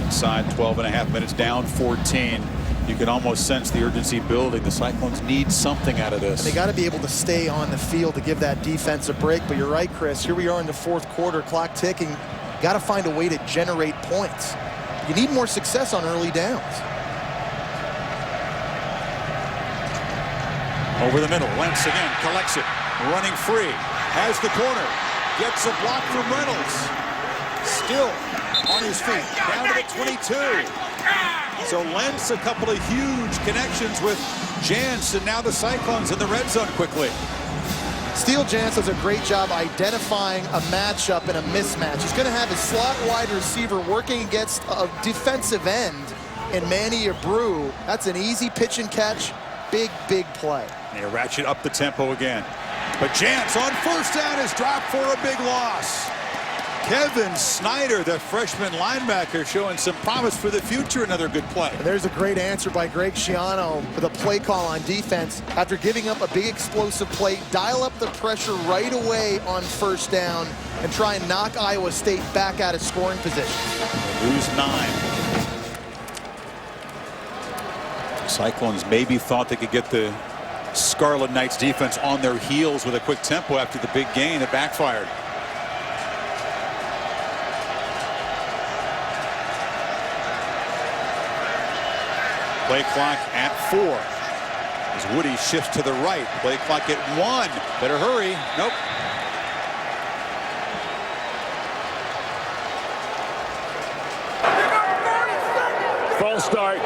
inside 12.5 minutes, down 14. You can almost sense the urgency building. The Cyclones need something out of this. And they got to be able to stay on the field to give that defense a break. But you're right, Chris. Here we are in the fourth quarter, clock ticking. Got to find a way to generate points. You need more success on early downs. Over the middle, Lentz again collects it, running free, has the corner. Gets a block from Reynolds. Still on his feet. Down to the 22. So Lentz, a couple of huge connections with Jance, and now the Cyclones in the red zone quickly. Steele Jance does a great job identifying a matchup and a mismatch. He's going to have his slot wide receiver working against a defensive end in Manny Abreu. That's an easy pitch and catch. Big, big play. They ratchet up the tempo again. But Jance on first down is dropped for a big loss. Kevin Snyder, the freshman linebacker, showing some promise for the future. Another good play. And there's a great answer by Greg Schiano with a play call on defense. After giving up a big explosive play, dial up the pressure right away on first down and try and knock Iowa State back out of scoring position. Lose 9. Cyclones maybe thought they could get the Scarlet Knights defense on their heels with a quick tempo after the big gain that backfired. Play clock at 4. As Woody shifts to the right. Play clock at 1. Better hurry. Nope. False start.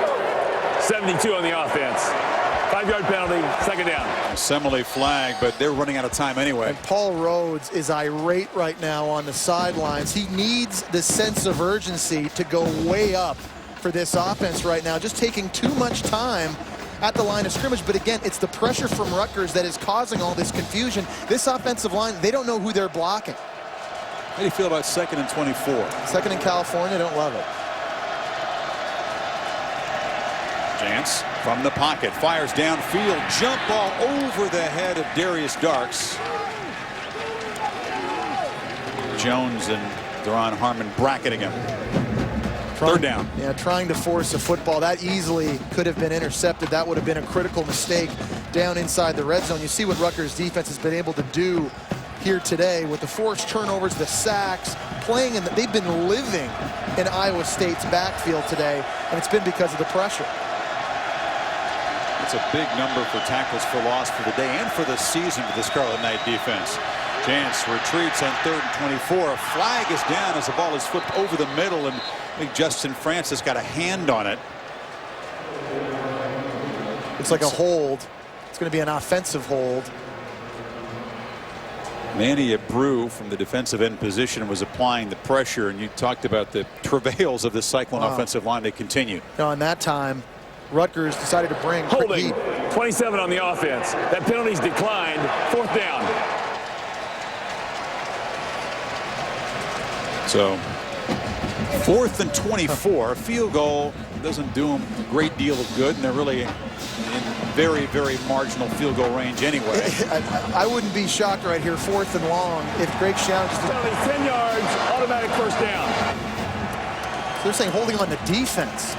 72 on the offense. 5-yard penalty. Second down. Assembly flag, but they're running out of time anyway. And Paul Rhodes is irate right now on the sidelines. He needs the sense of urgency to go way up for this offense right now, just taking too much time at the line of scrimmage. But again, it's the pressure from Rutgers that is causing all this confusion. This offensive line, they don't know who they're blocking. How do you feel about 2nd and 24? 2nd in California, don't love it. Jance from the pocket, fires downfield, jump ball over the head of Darius Darks. Jones and Deron Harmon bracketing him. Third down. Yeah, trying to force a football. That easily could have been intercepted. That would have been a critical mistake down inside the red zone. You see what Rutgers defense has been able to do here today with the forced turnovers, the sacks, playing in they've been living in Iowa State's backfield today, and it's been because of the pressure. It's a big number for tackles for loss for the day and for the season for the Scarlet Knight defense. Jance retreats on 3rd and 24. A flag is down as the ball is flipped over the middle, and I think Justin Francis got a hand on it. It's like a hold. It's going to be an offensive hold. Manny Abreu from the defensive end position was applying the pressure, and you talked about the travails of the Cyclone offensive line. They continue. Now, in that time, Rutgers decided to bring holding 27 on the offense. That penalty's declined. 4th down. So 4th and 24. A field goal doesn't do them a great deal of good, and they're really in very, very marginal field goal range anyway. I wouldn't be shocked right here, 4th and long, if Greg Schiano just... 10 yards, automatic 1st down. So they're saying holding on the defense.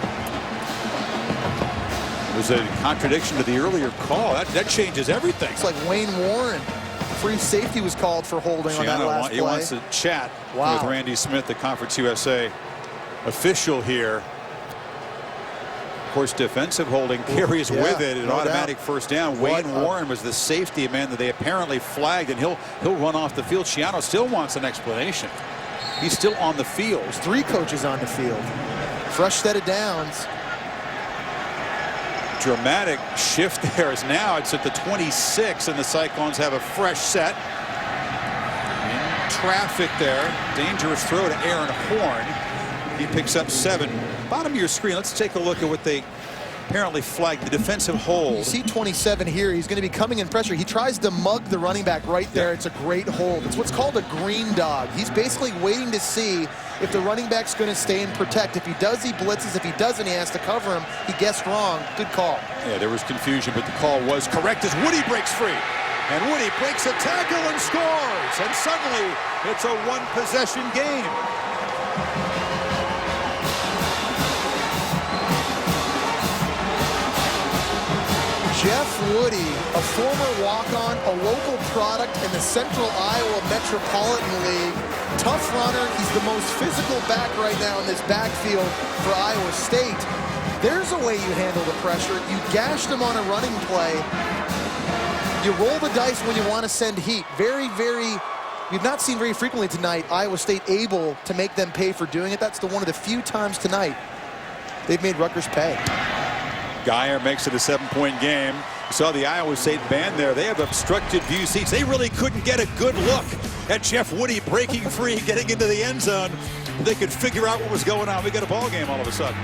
There's a contradiction to the earlier call. That changes everything. It's like Wayne Warren. Free safety was called for holding on that last play. He wants to chat with Randy Smith, the Conference USA official here. Of course, defensive holding carries with it an automatic 1st down. Wayne Warren was the safety man that they apparently flagged, and he'll run off the field. Schiano still wants an explanation. He's still on the field. There's 3 coaches on the field. Fresh set of downs. Dramatic shift there is now it's at the 26, and the Cyclones have a fresh set. In traffic there. Dangerous throw to Aaron Horn. He picks up 7. Bottom of your screen, let's take a look at what they apparently flagged, the defensive hold. You see 27 here. He's going to be coming in pressure. He tries to mug the running back right there. It's a great hold. It's what's called a green dog. He's basically waiting to see if the running back's going to stay and protect. If he does, he blitzes. If he doesn't, he has to cover him. He guessed wrong. Good call. Yeah, there was confusion, but the call was correct as Woody breaks free. And Woody breaks a tackle and scores. And suddenly, it's a 1-possession game. Jeff Woody, a former walk-on, a local product in the Central Iowa Metropolitan League. Tough runner. He's the most physical back right now in this backfield for Iowa State. There's a way you handle the pressure. You gashed him on a running play. You roll the dice when you want to send heat. We've not seen very frequently tonight Iowa State able to make them pay for doing it. That's one of the few times tonight they've made Rutgers pay. Geyer makes it a 7-point game. You saw the Iowa State band there. They have obstructed view seats. They really couldn't get a good look at Jeff Woody breaking free, getting into the end zone. They could figure out what was going on. We got a ball game all of a sudden.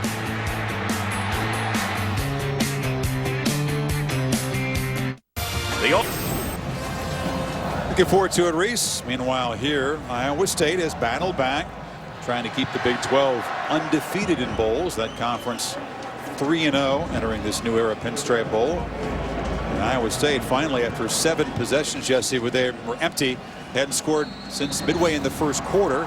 Looking forward to it, Reese. Meanwhile, here, Iowa State has battled back, trying to keep the Big 12 undefeated in bowls. That conference 3-0 entering this New Era Pinstripe Bowl. And Iowa State finally, after 7 possessions, Jesse, where they were empty, hadn't scored since midway in the first quarter.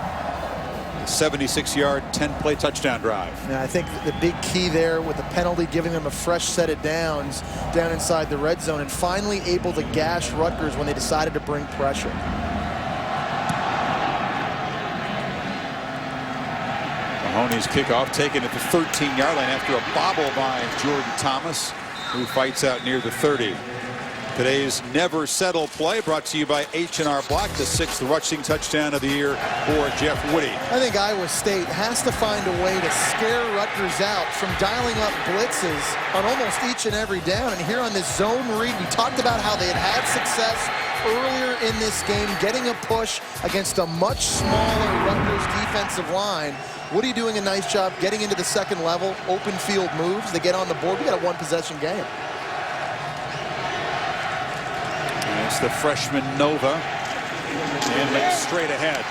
76-yard, 10-play touchdown drive. Now, I think the big key there with the penalty giving them a fresh set of downs down inside the red zone and finally able to gash Rutgers when they decided to bring pressure. Mahoney's kickoff taken at the 13-yard line after a bobble by Jordan Thomas, who fights out near the 30. Today's never settle play brought to you by H&R Block, the 6th rushing touchdown of the year for Jeff Woody. I think Iowa State has to find a way to scare Rutgers out from dialing up blitzes on almost each and every down. And here on this zone read, we talked about how they had success earlier in this game, getting a push against a much smaller Rutgers defensive line. Woody doing a nice job getting into the second level, open field moves. They get on the board. We got a one-possession game. It's the freshman Nova, and straight ahead.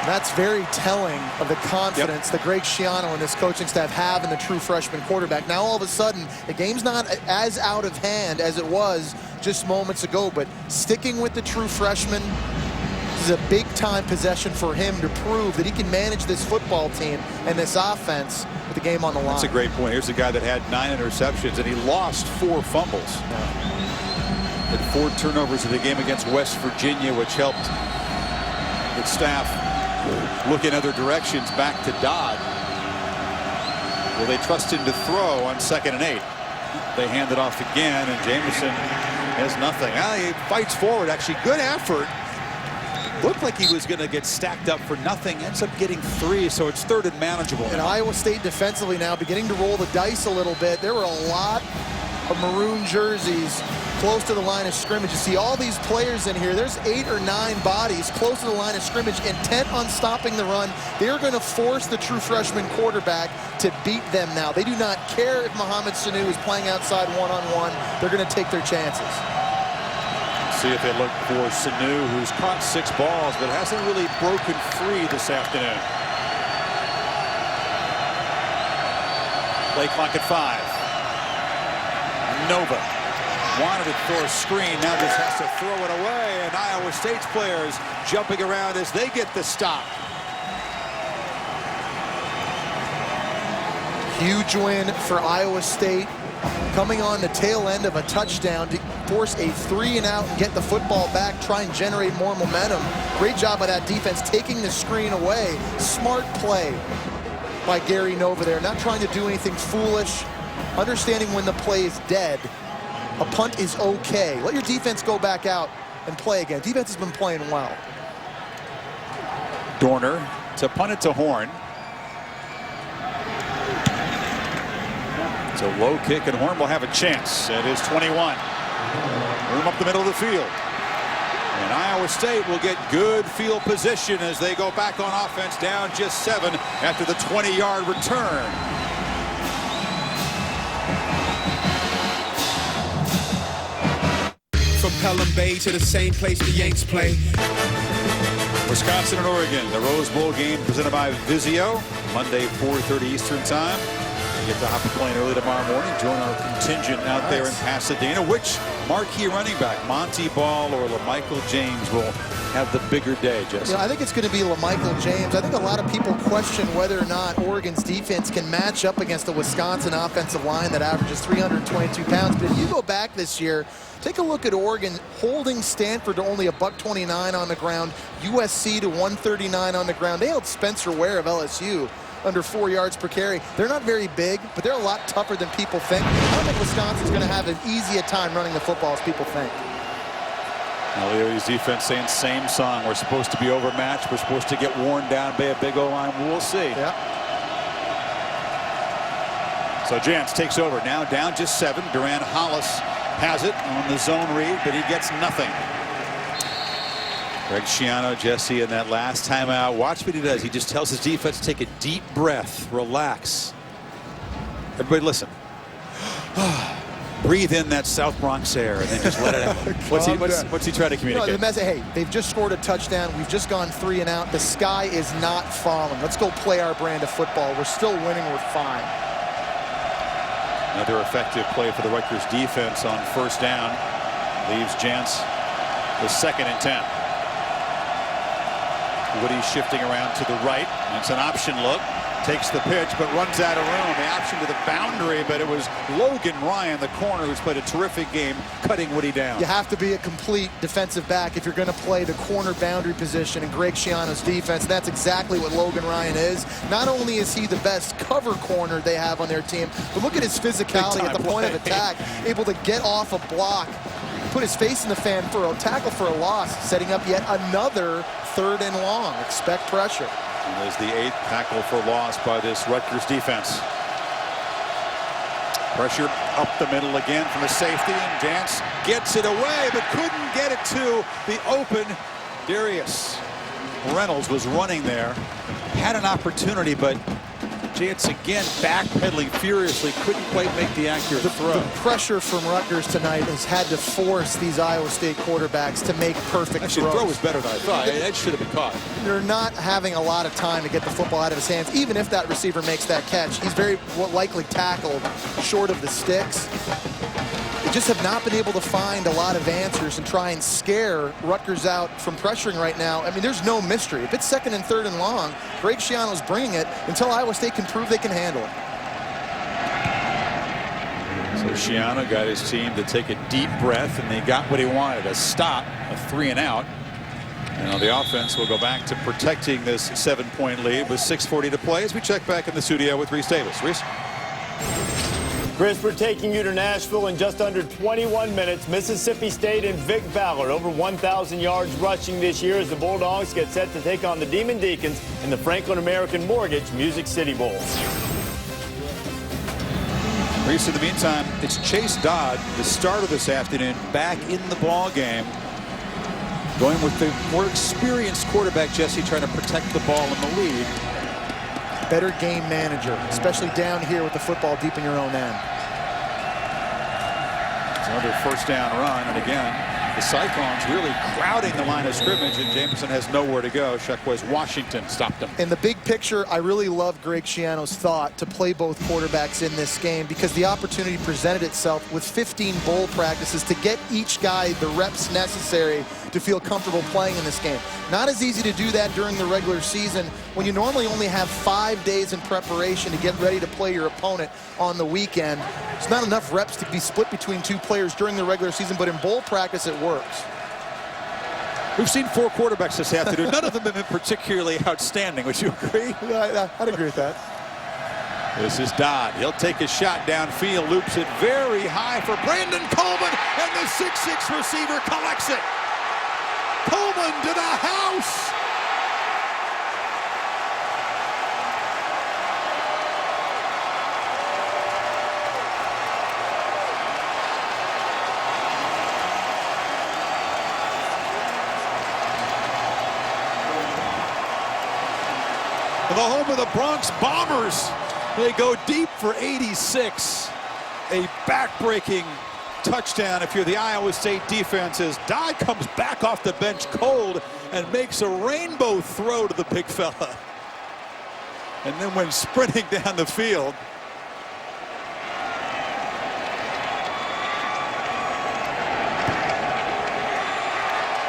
That's very telling of the confidence that Greg Schiano and this coaching staff have in the true freshman quarterback. Now all of a sudden, the game's not as out of hand as it was just moments ago, but sticking with the true freshman, this is a big-time possession for him to prove that he can manage this football team and this offense with the game on the line. That's a great point. Here's a guy that had 9 interceptions, and he lost 4 fumbles. Had 4 turnovers in the game against West Virginia, which helped the staff look in other directions back to Dodd. Well, they trust him to throw on 2nd and 8. They hand it off again, and Jamison has nothing. He fights forward. Actually, good effort. Looked like he was going to get stacked up for nothing. Ends up getting 3, so it's 3rd and manageable. And Iowa State defensively now beginning to roll the dice a little bit. There were a lot of maroon jerseys close to the line of scrimmage. You see all these players in here. There's 8 or 9 bodies close to the line of scrimmage, intent on stopping the run. They're going to force the true freshman quarterback to beat them now. They do not care if Mohamed Sanu is playing outside one-on-one. They're going to take their chances. See if they look for Sanu, who's caught 6 balls, but hasn't really broken free this afternoon. Play clock at 5. Nova wanted it for a screen, now just has to throw it away, and Iowa State's players jumping around as they get the stop. Huge win for Iowa State, coming on the tail end of a touchdown to force a 3-and-out and get the football back, try and generate more momentum. Great job by that defense taking the screen away. Smart play by Gary Nova there, not trying to do anything foolish, understanding when the play is dead. A punt is okay. Let your defense go back out and play again. Defense has been playing well. Dorner to punt it to Horn. It's a low kick, and Horn will have a chance. It is 21. Room up the middle of the field. And Iowa State will get good field position as they go back on offense, down just 7 after the 20-yard return. From Pelham Bay to the same place the Yanks play. Wisconsin and Oregon, the Rose Bowl game presented by Vizio, Monday 4:30 Eastern Time. You get to hop a plane early tomorrow morning, join our contingent out there in Pasadena. Which marquee running back, Monty Ball or LaMichael James, will have the bigger day, Jesse? I think it's going to be LaMichael James. I think a lot of people question whether or not Oregon's defense can match up against the Wisconsin offensive line that averages 322 pounds. But if you go back this year, take a look at Oregon holding Stanford to only $129 on the ground, USC to 139 on the ground. They held Spencer Ware of LSU under 4 yards per carry. They're not very big, but they're a lot tougher than people think. I don't think Wisconsin's going to have as easy a time running the football as people think. Now, Leo's defense saying same song. We're supposed to be overmatched. We're supposed to get worn down by a big O-line. We'll see. Yeah. So Jantz takes over. Now down just 7. Duran Hollis has it on the zone read, but he gets nothing. Greg Schiano, Jesse, in that last timeout. Watch what he does. He just tells his defense to take a deep breath, relax. Everybody listen. Breathe in that South Bronx air and then just let it out. What's he trying to communicate? No, the message, hey, they've just scored a touchdown. We've just gone 3-and-out. The sky is not falling. Let's go play our brand of football. We're still winning. We're fine. Another effective play for the Rutgers defense on first down. Leaves Jantz with 2nd and 10. Woody shifting around to the right. It's an option look. Takes the pitch, but runs out of room. The option to the boundary, but it was Logan Ryan, the corner, who's played a terrific game, cutting Woody down. You have to be a complete defensive back if you're going to play the corner boundary position in Greg Schiano's defense. That's exactly what Logan Ryan is. Not only is he the best cover corner they have on their team, but look at his physicality at the point of attack, able to get off a block, put his face in the fan for a tackle for a loss, setting up yet another 3rd and long. Expect pressure. And there's the 8th tackle for loss by this Rutgers defense. Pressure up the middle again from the safety, and Dance gets it away, but couldn't get it to the open Darius. Reynolds was running there, had an opportunity, but Jance again backpedaling furiously, couldn't quite make the accurate throw. The pressure from Rutgers tonight has had to force these Iowa State quarterbacks to make perfect Actually, throws. the throw was better than I thought. That should have been caught. They're not having a lot of time to get the football out of his hands. Even if that receiver makes that catch, he's very likely tackled short of the sticks. They just have not been able to find a lot of answers and try and scare Rutgers out from pressuring right now. I mean, there's no mystery. If it's 2nd and 3rd and long, Greg Schiano's bringing it until Iowa State can prove they can handle it. So Schiano got his team to take a deep breath, and they got what he wanted, a stop, a 3 and out. And on the offense, we'll go back to protecting this 7-point lead with 6:40 to play as we check back in the studio with Reese Davis. Reese? Chris, we're taking you to Nashville in just under 21 minutes. Mississippi State and Vic Ballard over 1,000 yards rushing this year as the Bulldogs get set to take on the Demon Deacons in the Franklin American Mortgage Music City Bowl. Reese, in the meantime, it's Chase Dodd, the starter this afternoon, back in the ball game. Going with the more experienced quarterback, Jesse, trying to protect the ball in the lead. Better game manager, especially down here with the football deep in your own end. It's another 1st down run, and again, the Cyclones really crowding the line of scrimmage, and Jamison has nowhere to go. Sheckwa's Washington stopped him. In the big picture, I really love Greg Schiano's thought to play both quarterbacks in this game because the opportunity presented itself with 15 bowl practices to get each guy the reps necessary to feel comfortable playing in this game. Not as easy to do that during the regular season when you normally only have 5 days in preparation to get ready to play your opponent on the weekend. It's not enough reps to be split between 2 players during the regular season, but in bowl practice it works. We've seen 4 quarterbacks this afternoon. None of them have been particularly outstanding. Would you agree? I'd agree with that. This is Dodd. He'll take a shot downfield, loops it very high for Brandon Coleman, and the 6'6" receiver collects it. Coleman to the house. The home of the Bronx Bombers. They go deep for 86. A back-breaking touchdown if you're the Iowa State defense as Dodd comes back off the bench cold and makes a rainbow throw to the big fella. And then when sprinting down the field,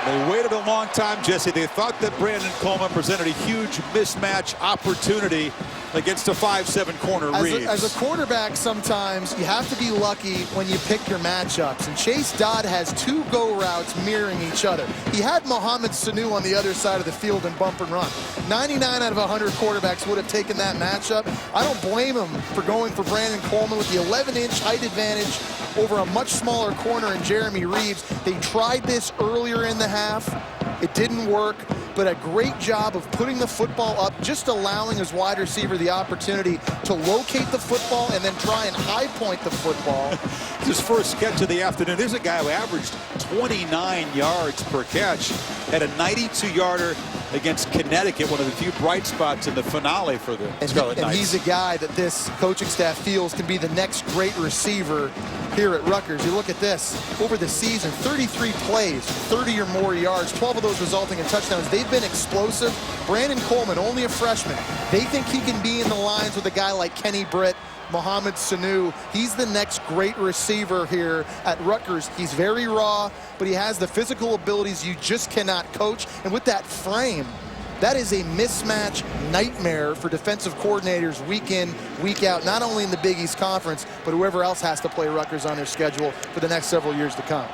they waited a long time, Jesse. They thought that Brandon Coleman presented a huge mismatch opportunity against a 5'7" corner, Reeves. As a quarterback, sometimes you have to be lucky when you pick your matchups. And Chase Dodd has 2 go routes mirroring each other. He had Mohamed Sanu on the other side of the field in bump and run. 99 out of 100 quarterbacks would have taken that matchup. I don't blame him for going for Brandon Coleman with the 11-inch height advantage over a much smaller corner in Jeremy Reeves. They tried this earlier in the half. It didn't work, but a great job of putting the football up, just allowing his wide receiver the opportunity to locate the football and then try and high point the football. His first catch of the afternoon. There's a guy who averaged 29 yards per catch, had a 92-yarder against Connecticut, one of the few bright spots in the finale for the Scarlet Knights. And he's a guy that this coaching staff feels can be the next great receiver here at Rutgers. You look at this, over the season, 33 plays, 30 or more yards, 12 of those resulting in touchdowns. They've been explosive. Brandon Coleman, only a freshman. They think he can be in the lines with a guy like Kenny Britt, Mohamed Sanu. He's the next great receiver here at Rutgers. He's very raw, but he has the physical abilities you just cannot coach. And with that frame, That is a mismatch nightmare for defensive coordinators week in, week out, not only in the Big East Conference, but whoever else has to play Rutgers on their schedule for the next several years to come.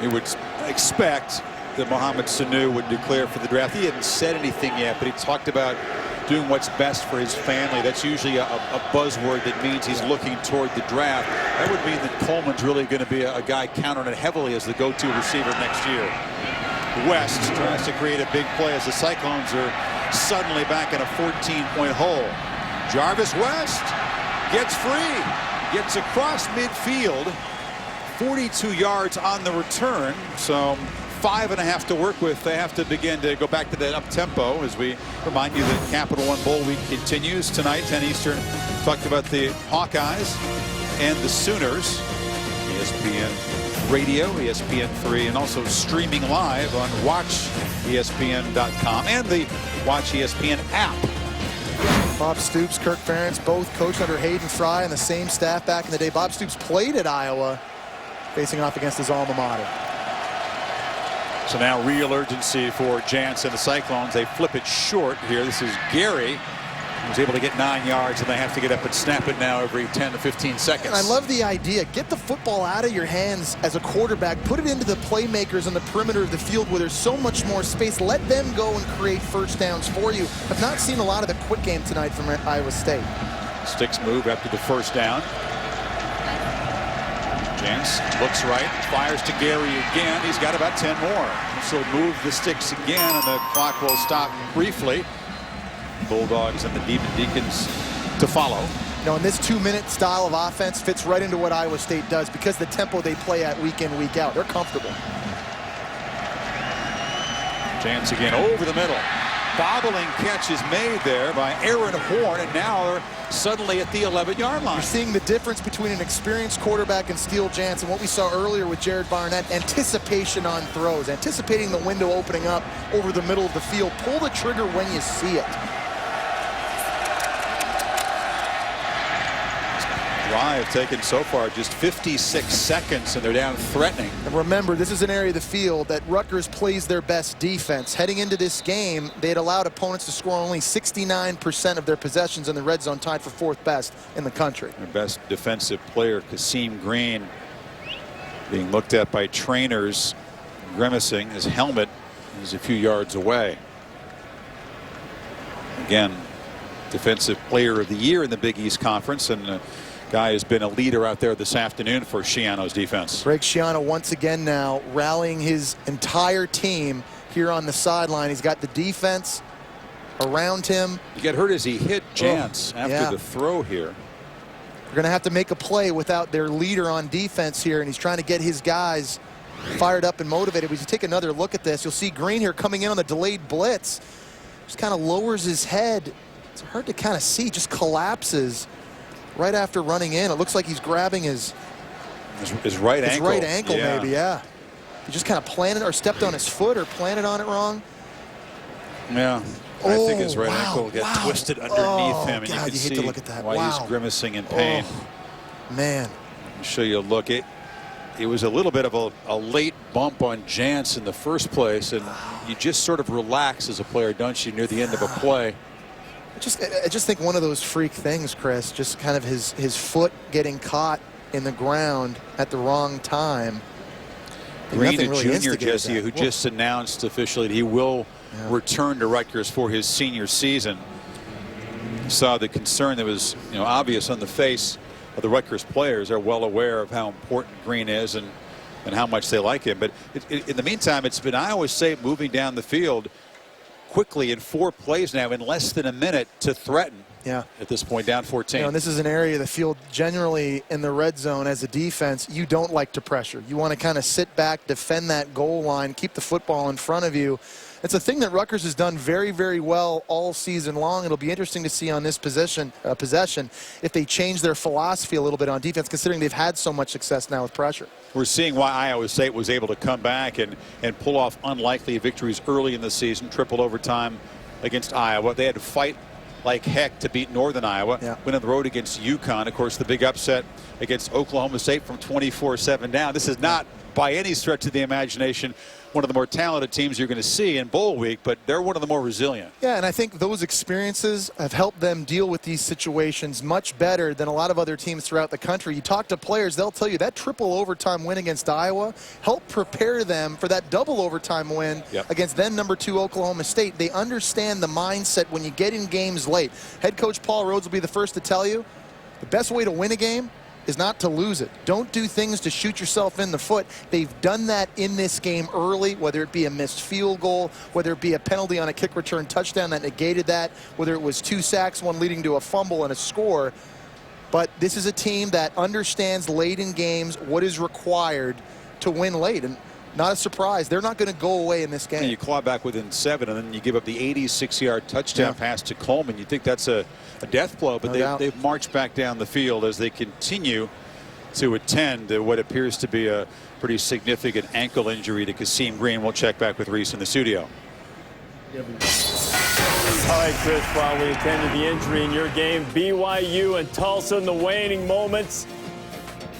You would expect that Mohamed Sanu would declare for the draft. He hadn't said anything yet, but he talked about doing what's best for his family. That's usually a buzzword that means he's looking toward the draft. That would mean that Coleman's really going to be a guy counting it heavily as the go-to receiver next year. West tries to create a big play as the Cyclones are suddenly back in a 14-point hole. Jarvis West gets free, gets across midfield, 42 yards on the return, so 5.5 to work with. They have to begin to go back to that up-tempo as we remind you that Capital One Bowl week continues tonight, 10 Eastern. Talked about the Hawkeyes and the Sooners. ESPN Radio, ESPN3, and also streaming live on WatchESPN.com and the Watch ESPN app. Bob Stoops, Kirk Ferentz, both coached under Hayden Fry and the same staff back in the day. Bob Stoops played at Iowa, facing off against his alma mater. So now real urgency for Jance and the Cyclones. They flip it short here. This is Gary, who's able to get 9 yards, and they have to get up and snap it now every 10 to 15 seconds. And I love the idea. Get the football out of your hands as a quarterback. Put it into the playmakers on the perimeter of the field where there's so much more space. Let them go and create first downs for you. I've not seen a lot of the quick game tonight from Iowa State. Sticks move after the first down. Jance looks right, fires to Gary again. He's got about 10 more. So move the sticks again, and the clock will stop briefly. Bulldogs and the Demon Deacons to follow. You know, and this 2-minute style of offense fits right into what Iowa State does because the tempo they play at week in, week out. They're comfortable. Jance again over the middle. Bobbling catch is made there by Aaron Horn, and now they're suddenly at the 11-yard line. You're seeing the difference between an experienced quarterback and Steele Jance and what we saw earlier with Jared Barnett. Anticipation on throws, anticipating the window opening up over the middle of the field. Pull the trigger when you see it. Drive taken so far just 56 seconds, and they're down threatening. And remember, this is an area of the field that Rutgers plays their best defense. Heading into this game, they had allowed opponents to score only 69% of their possessions in the red zone, tied for 4th best in the country. Their best defensive player, Kasim Green, being looked at by trainers, grimacing. His helmet is a few yards away. Again, defensive player of the year in the Big East Conference, and guy has been a leader out there this afternoon for Schiano's defense. Greg Schiano once again now rallying his entire team here on the sideline. He's got the defense around him. He got hurt as he hit Jance after the throw here. They're going to have to make a play without their leader on defense here, and he's trying to get his guys fired up and motivated. We should take another look at this. You'll see Green here coming in on the delayed blitz. Just kind of lowers his head. It's hard to kind of see, just collapses right after running in. It looks like he's grabbing his right ankle. His right ankle, maybe, yeah. He just kind of planted or stepped on his foot or planted on it wrong. Yeah. I think his right ankle got twisted underneath him, and God, you can see to look at that. why he's grimacing in pain. Man. Let me show you a look. It was a little bit of a late bump on Jance in the first place, and you just sort of relax as a player, don't you, near the end of a play. I just think one of those freak things, Chris, just kind of his foot getting caught in the ground at the wrong time. Green, a junior, Jesse, who just announced officially that he will return to Rutgers for his senior season. Saw the concern that was obvious on the face of the Rutgers players. They're well aware of how important Green is and how much they like him. But in the meantime, it's been Iowa State moving down the field quickly in 4 plays now in less than a minute to threaten. Yeah. At this point, down 14. And this is an area of the field generally in the red zone as a defense you don't like to pressure. You want to kind of sit back, defend that goal line, keep the football in front of you. It's a thing that Rutgers has done very, very well all season long. It'll be interesting to see on this possession if they change their philosophy a little bit on defense, considering they've had so much success now with pressure. We're seeing why Iowa State was able to come back and pull off unlikely victories early in the season. Triple overtime against Iowa. They had to fight like heck to beat Northern Iowa. Went on the road against UConn. Of course, the big upset against Oklahoma State from 24-7 down. This is not by any stretch of the imagination one of the more talented teams you're going to see in bowl week, but they're one of the more resilient. Yeah, and I think those experiences have helped them deal with these situations much better than a lot of other teams throughout the country. You talk to players, they'll tell you that triple overtime win against Iowa helped prepare them for that double overtime win against then number 2 Oklahoma State. They understand the mindset when you get in games late. Head coach Paul Rhodes will be the first to tell you the best way to win a game is not to lose it. Don't do things to shoot yourself in the foot. They've done that in this game early, whether it be a missed field goal, whether it be a penalty on a kick return touchdown that negated that, whether it was 2 sacks, one leading to a fumble and a score. But this is a team that understands late in games what is required to win late. And not a surprise, they're not going to go away in this game. And you claw back within 7, and then you give up the 86-yard touchdown pass to Coleman. You think that's a death blow, but they've marched back down the field as they continue to attend to what appears to be a pretty significant ankle injury to Kasim Green. We'll check back with Reese in the studio. All right, Chris, while we attend to the injury in your game, BYU and Tulsa in the waning moments.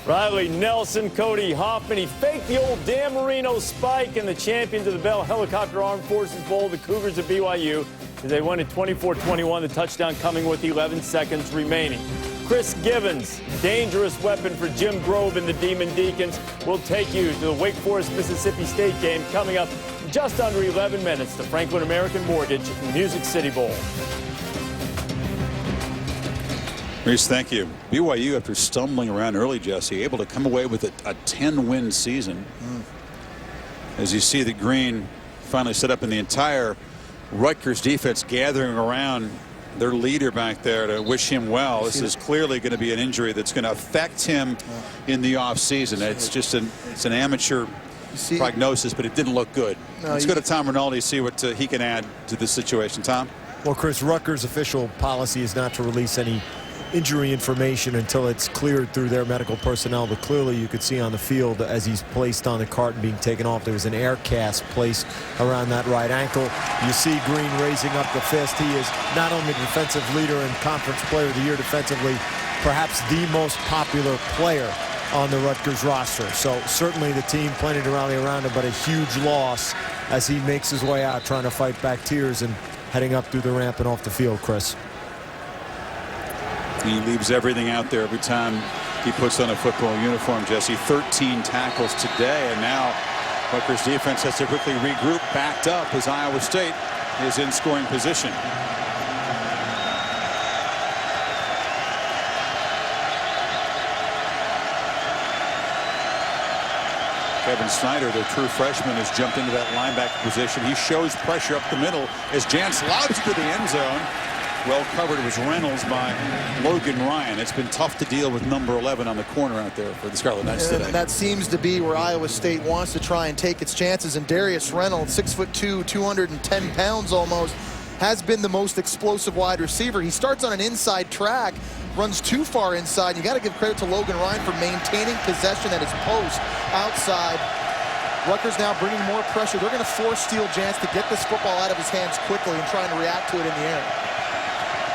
Riley Nelson, Cody Hoffman, he faked the old Dan Marino spike in the Champions of the Bell Helicopter Armed Forces Bowl. The Cougars of BYU, as they won at 24-21, the touchdown coming with 11 seconds remaining. Chris Givens, dangerous weapon for Jim Grove and the Demon Deacons, will take you to the Wake Forest Mississippi State game coming up just under 11 minutes. The Franklin American Mortgage Music City Bowl. Reese, thank you. BYU, after stumbling around early, Jesse, able to come away with a 10-win season. As you see the Green finally set up in the entire Rutgers defense gathering around their leader back there to wish him well. This is clearly going to be an injury that's going to affect him in the offseason. It's just an amateur prognosis, but it didn't look good. Let's go to Tom Rinaldi, see what he can add to this situation. Tom? Well, Chris, Rutgers' official policy is not to release any injury information until it's cleared through their medical personnel, but clearly you could see on the field as he's placed on the cart and being taken off, there was an air cast placed around that right ankle. You see Green raising up the fist. He is not only defensive leader and Conference Player of the Year defensively, perhaps the most popular player on the Rutgers roster. So certainly the team plenty to rally around him, but a huge loss as he makes his way out trying to fight back tears and heading up through the ramp and off the field, Chris. He leaves everything out there every time he puts on a football uniform, Jesse. 13 tackles today, and now Rutgers defense has to quickly regroup, backed up as Iowa State is in scoring position. Kevin Snyder, the true freshman, has jumped into that linebacker position. He shows pressure up the middle as Jantz lobs to the end zone. Well covered was Reynolds by Logan Ryan. It's been tough to deal with number 11 on the corner out there for the Scarlet Knights today. That seems to be where Iowa State wants to try and take its chances. And Darius Reynolds, 6'2", 210 pounds almost, has been the most explosive wide receiver. He starts on an inside track, runs too far inside. You got to give credit to Logan Ryan for maintaining possession at his post outside. Rutgers now bringing more pressure. They're going to force Steele Jantz to get this football out of his hands quickly and trying to react to it in the air.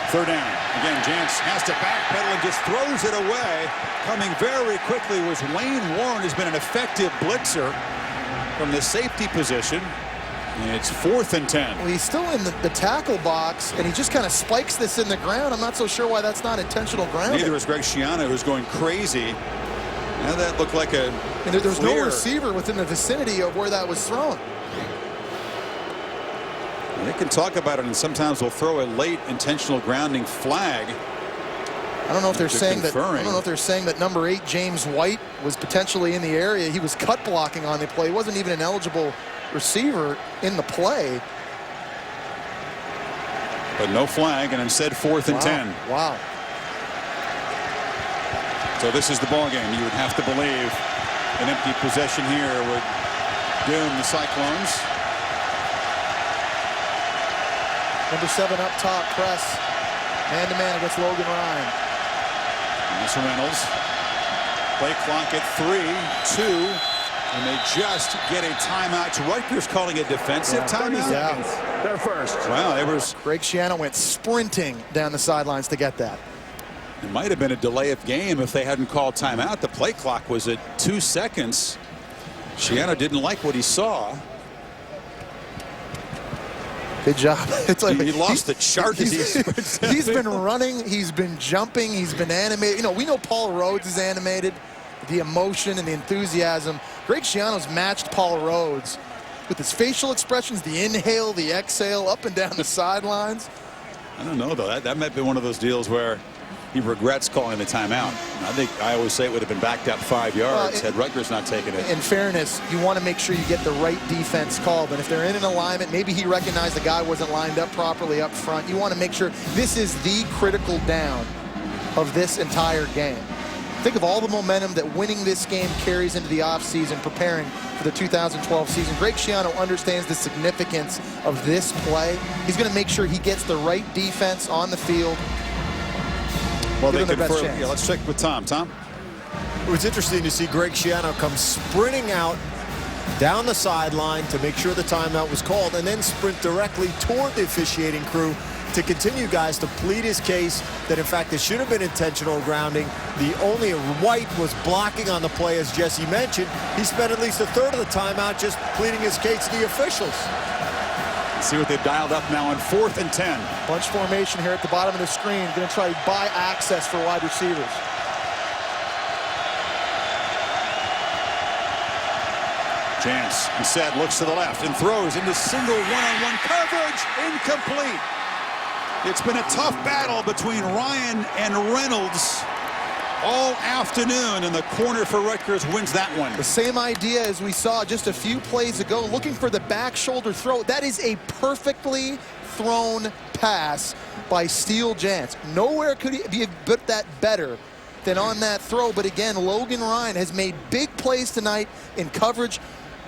Third down. Again, Jantz has to backpedal and just throws it away. Coming very quickly was Wayne Warren, who's been an effective blitzer from the safety position. And it's 4th and 10. Well, he's still in the tackle box, and he just kind of spikes this in the ground. I'm not so sure why that's not intentional grounding. Neither is Greg Schiano, who's going crazy. Now that looked like a there's no receiver within the vicinity of where that was thrown. They can talk about it, and sometimes they'll throw a late intentional grounding flag. I don't know if they're saying that. I don't know if they're saying that number 8 James White was potentially in the area. He was cut blocking on the play. He wasn't even an eligible receiver in the play. But no flag, and instead 4th and 10. Wow. So this is the ball game. You would have to believe an empty possession here would doom the Cyclones. Number 7 up top, press. Man-to-man against Logan Ryan. And this Reynolds. Play clock at 3, 2, and they just get a timeout. Rutgers calling a defensive timeout. Yeah. They're first. Wow, there was... Greg Schiano went sprinting down the sidelines to get that. It might have been a delay of game if they hadn't called timeout. The play clock was at 2 seconds. Schiano didn't like what he saw. Good job. It's like he lost the chart as he sprints. He's been running, he's been jumping, he's been animated. You know, we know Paul Rhodes is animated. The emotion and the enthusiasm. Greg Schiano's matched Paul Rhodes with his facial expressions, the inhale, the exhale, up and down the sidelines. I don't know, though. That might be one of those deals where he regrets calling the timeout. I always say it would have been backed up 5 yards had Rutgers not taken it. In fairness, you want to make sure you get the right defense called. And if they're in an alignment, maybe he recognized the guy wasn't lined up properly up front. You want to make sure this is the critical down of this entire game. Think of all the momentum that winning this game carries into the offseason, preparing for the 2012 season. Greg Schiano understands the significance of this play. He's going to make sure he gets the right defense on the field. Well, they confirm. Yeah, let's check with Tom. Tom? It was interesting to see Greg Schiano come sprinting out down the sideline to make sure the timeout was called, and then sprint directly toward the officiating crew to continue, guys, to plead his case that, in fact, there should have been intentional grounding. The only White was blocking on the play, as Jesse mentioned. He spent at least a third of the timeout just pleading his case to the officials. Let's see what they've dialed up now on 4th and 10. Bunch formation here at the bottom of the screen. Going to try to buy access for wide receivers. Chance instead looks to the left and throws into single one-on-one coverage. Incomplete. It's been a tough battle between Ryan and Reynolds all afternoon, and the corner for Rutgers wins that one. The same idea as we saw just a few plays ago, looking for the back shoulder throw. That is a perfectly thrown pass by Steele Jantz. Nowhere could he be put that better than on that throw. But again, Logan Ryan has made big plays tonight in coverage.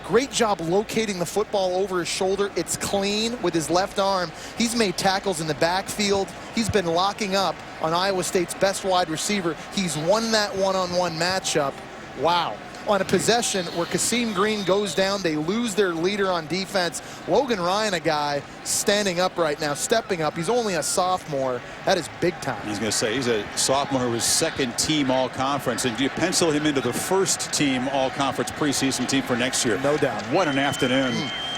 Great job locating the football over his shoulder. It's clean with his left arm. He's made tackles in the backfield. He's been locking up on Iowa State's best wide receiver. He's won that one-on-one matchup. Wow. On a possession where Kasim Green goes down, they lose their leader on defense. Logan Ryan, a guy standing up right now, stepping up. He's only a sophomore. That is big time. I was going to say, he's a sophomore who was second-team all-conference. And do you pencil him into the first-team all-conference preseason team for next year? No doubt. What an afternoon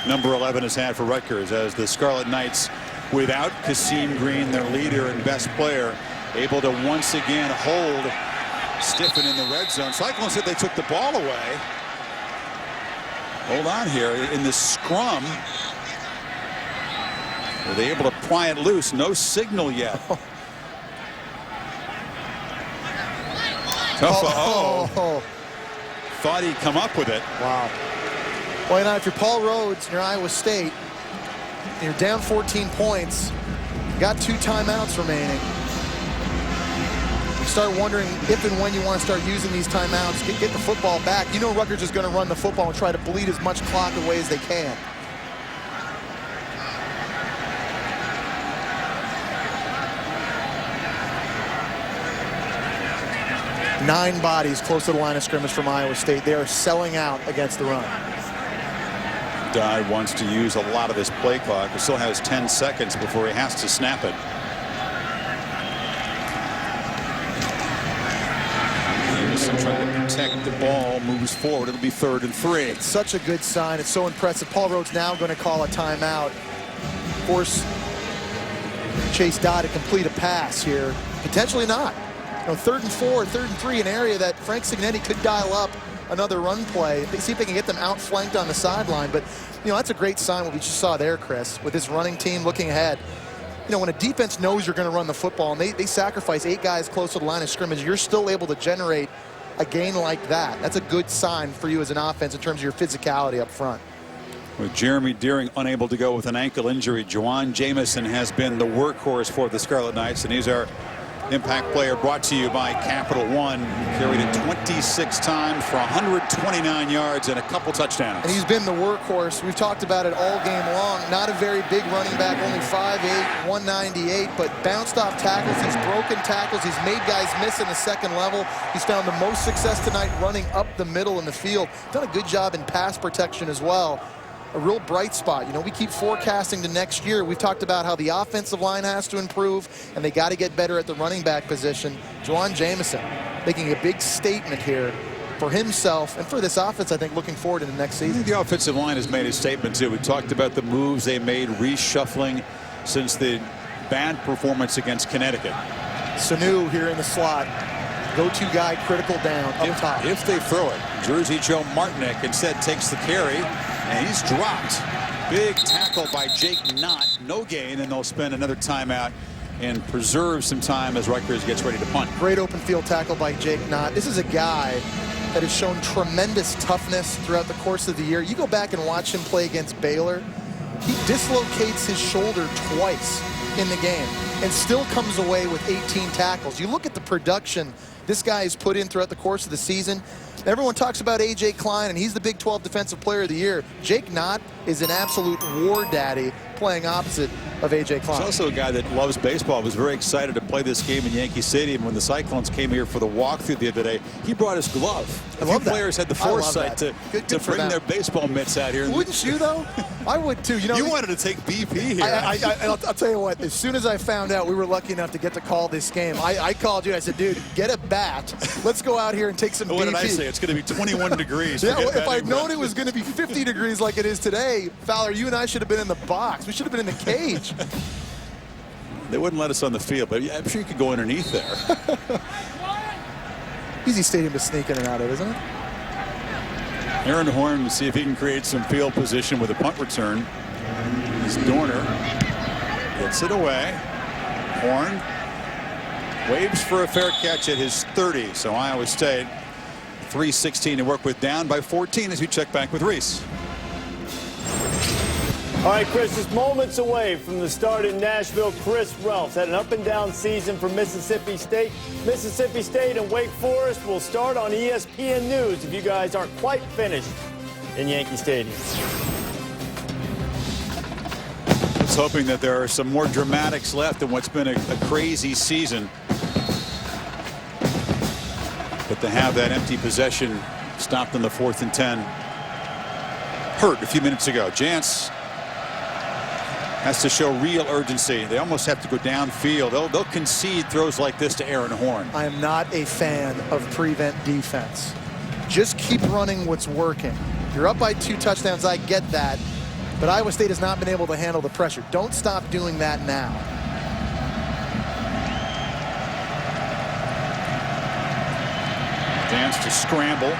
number 11 has had for Rutgers, as the Scarlet Knights, without Kasim Green, their leader and best player, able to once again hold Stiffen in the red zone. Cyclones said they took the ball away. Hold on here in the scrum. Were they able to pry it loose? No signal yet. Thought he'd come up with it. Wow. Well, you know, if you're Paul Rhodes and you're Iowa State, and you're down 14 points, you got 2 timeouts remaining. Start wondering if and when you want to start using these timeouts, get the football back. You know Rutgers is going to run the football and try to bleed as much clock away as they can. Nine bodies close to the line of scrimmage from Iowa State. They are selling out against the run. Dye wants to use a lot of his play clock. He still has 10 seconds before he has to snap it. Trying to protect the ball, moves forward. It'll be 3rd and 3. It's such a good sign. It's so impressive. Paul Rhodes now going to call a timeout. Force Chase Dye to complete a pass here. Potentially not. You know, 3rd and 4, 3rd and 3, an area that Frank Signetti could dial up another run play. See if they can get them outflanked on the sideline. But, you know, that's a great sign what we just saw there, Chris, with this running team looking ahead. You know, when a defense knows you're going to run the football and they sacrifice 8 guys close to the line of scrimmage, you're still able to generate a gain like that. That's a good sign for you as an offense in terms of your physicality up front. With Jeremy Deering unable to go with an ankle injury, Jawan Jamison has been the workhorse for the Scarlet Knights, and he's our impact player, brought to you by Capital One. Carried it 26 times for 129 yards and a couple touchdowns. And he's been the workhorse. We've talked about it all game long. Not a very big running back, only 5'8", 198, but bounced off tackles. He's broken tackles. He's made guys miss in the second level. He's found the most success tonight running up the middle in the field. Done a good job in pass protection as well. A real bright spot. You know, we keep forecasting to next year. We've talked about how the offensive line has to improve, and they got to get better at the running back position. Jawan Jamison making a big statement here for himself and for this offense, I think, looking forward to the next season. The offensive line has made a statement, too. We talked about the moves they made, reshuffling since the bad performance against Connecticut. Sanu here in the slot. Go-to guy, critical down, up top. If they throw it, Jersey Joe Martinek instead takes the carry, and he's dropped. Big tackle by Jake Knott. No gain, and they'll spend another timeout and preserve some time as Rutgers gets ready to punt. Great open field tackle by Jake Knott. This is a guy that has shown tremendous toughness throughout the course of the year. You go back and watch him play against Baylor. He dislocates his shoulder twice in the game and still comes away with 18 tackles. You look at the production this guy has put in throughout the course of the season. Everyone talks about A.J. Klein, and he's the Big 12 Defensive Player of the Year. Jake Knott is an absolute war daddy playing opposite of A.J. Klein. He's also a guy that loves baseball. Was very excited to play this game in Yankee Stadium when the Cyclones came here for the walkthrough the other day. He brought his glove. A few players had the foresight to bring their baseball mitts out here. Wouldn't you, though? I would, too. You know, you wanted to take BP here. I'll tell you what, as soon as I found out we were lucky enough to get to call this game, I called you and I said, dude, get a bat. Let's go out here and take some BP. What did I say? It's going to be 21 degrees. Yeah, well, if I'd known it was going to be 50 degrees like it is today, Fowler, you and I should have been in the box. We should have been in the cage. They wouldn't let us on the field, but I'm sure you could go underneath there. Easy stadium to sneak in and out of, isn't it? Aaron Horn to see if he can create some field position with a punt return. He's Dorner. Gets it away. Horn waves for a fair catch at his 30. So Iowa State 3:16 to work with, down by 14 as we check back with Reese. All right, Chris, just moments away from the start in Nashville. Chris Ralphs had an up-and-down season for Mississippi State. Mississippi State and Wake Forest will start on ESPN News if you guys aren't quite finished in Yankee Stadium. Just hoping that there are some more dramatics left in what's been a crazy season. But to have that empty possession stopped on the 4th and 10 hurt a few minutes ago. Jance has to show real urgency. They almost have to go downfield. They'll concede throws like this to Aaron Horn. I am not a fan of prevent defense. Just keep running what's working. You're up by 2 touchdowns, I get that. But Iowa State has not been able to handle the pressure. Don't stop doing that now. Dance to scramble.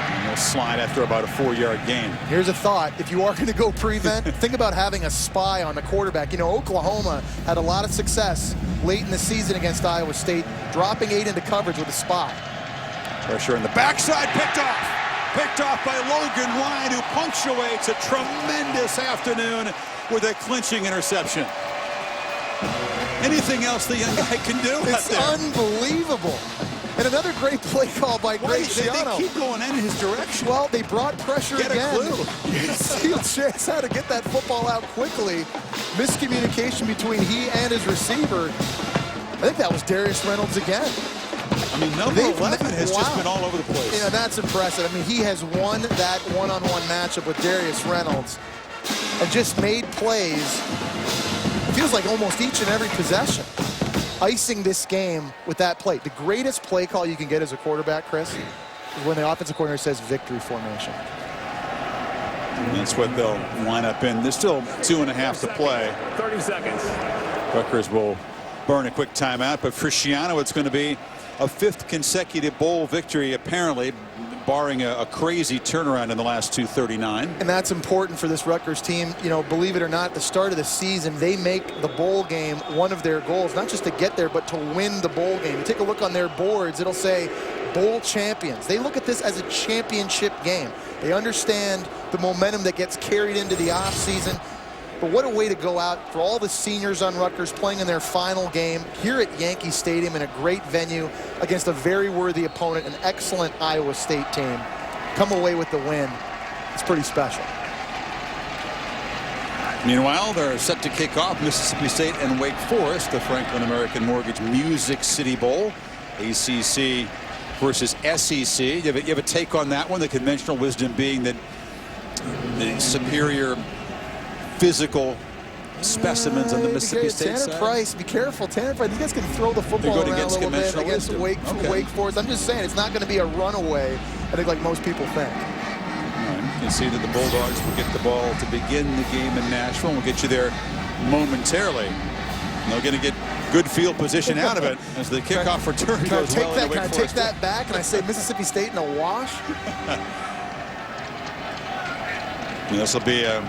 And they'll slide after about a 4-yard gain. Here's a thought. If you are going to go prevent, think about having a spy on the quarterback. You know, Oklahoma had a lot of success late in the season against Iowa State, dropping 8 into coverage with a spy. Pressure in the backside, picked off. Picked off by Logan Ryan, who punctuates a tremendous afternoon with a clinching interception. Anything else the young guy can do out It's there? unbelievable. And another great play call by Greg Schiano. They keep going in his direction. Well, they brought pressure Get again. a clue. Steele Chance had to get that football out quickly. Miscommunication between he and his receiver. I think that was Darius Reynolds again. I mean, number 11 has just been all over the place. Yeah, that's impressive. I mean, he has won that one-on-one matchup with Darius Reynolds and just made plays, it feels like almost each and every possession, icing this game with that play. The greatest play call you can get as a quarterback, Chris, is when the offensive coordinator says victory formation. And that's what they'll line up in. There's still 2.5 to play. 30 seconds. Rutgers will burn a quick timeout, but for Schiano, it's going to be a 5th consecutive bowl victory, apparently, barring a crazy turnaround in the last 2:39. And that's important for this Rutgers team. You know, believe it or not, at the start of the season, they make the bowl game one of their goals, not just to get there, but to win the bowl game. You take a look on their boards, it'll say bowl champions. They look at this as a championship game. They understand the momentum that gets carried into the offseason. But what a way to go out for all the seniors on Rutgers playing in their final game here at Yankee Stadium in a great venue against a very worthy opponent, an excellent Iowa State team. Come away with the win. It's pretty special. Meanwhile, they're set to kick off Mississippi State and Wake Forest, the Franklin American Mortgage Music City Bowl, ACC versus SEC. You have a take on that one, the conventional wisdom being that the superior physical specimens on the Mississippi State side. Tanner Price, be careful. Tanner Price, these guys can throw the football around a little bit against Wake Forest. I'm just saying, it's not going to be a runaway I think, like most people think. You can see that the Bulldogs will get the ball to begin the game in Nashville. We'll get you there momentarily. And they're going to get good field position out of it as the kickoff return goes well. Can I take that back and I say Mississippi State in a wash? This will be a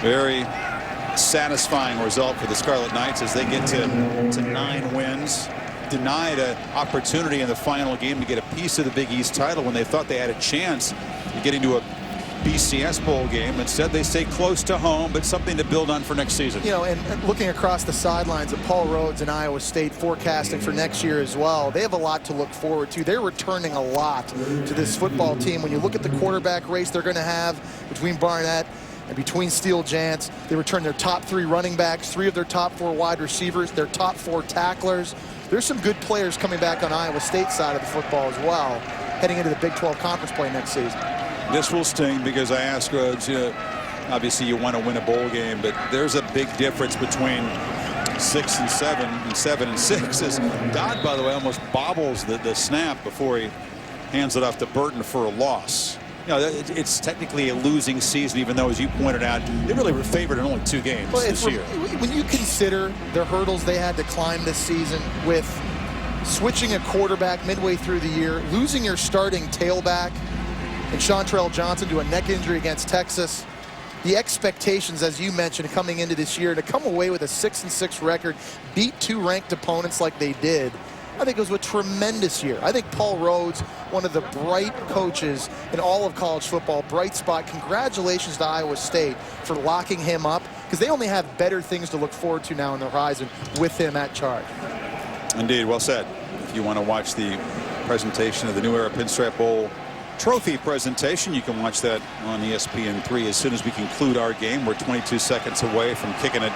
very satisfying result for the Scarlet Knights as they get to 9 wins. Denied an opportunity in the final game to get a piece of the Big East title when they thought they had a chance to get into a BCS bowl game. Instead, they stay close to home, but something to build on for next season. You know, and looking across the sidelines of Paul Rhodes and Iowa State forecasting for next year as well, they have a lot to look forward to. They're returning a lot to this football team. When you look at the quarterback race they're going to have between Barnett and between Steele Jantz, they return their top 3 running backs, 3 of their top 4 wide receivers, their top 4 tacklers. There's some good players coming back on Iowa State's side of the football as well, heading into the Big 12 conference play next season. This will sting because I asked Rhodes, you know, obviously you want to win a bowl game, but there's a big difference between 6 and 7 and 7 and 6. As Dodd, by the way, almost bobbles the snap before he hands it off to Burton for a loss. You know, it's technically a losing season, even though, as you pointed out, they really were favored in only 2 games this year. When you consider the hurdles they had to climb this season with switching a quarterback midway through the year, losing your starting tailback, and Chantrell Johnson to a neck injury against Texas, the expectations, as you mentioned, coming into this year, to come away with a 6-6 record, beat 2 ranked opponents like they did, I think it was a tremendous year. I think Paul Rhodes, one of the bright coaches in all of college football, bright spot. Congratulations to Iowa State for locking him up, because they only have better things to look forward to now on the horizon with him at charge. Indeed, well said. If you want to watch the presentation of the New Era Pinstripe Bowl trophy presentation, you can watch that on ESPN3 as soon as we conclude our game. We're 22 seconds away from kicking it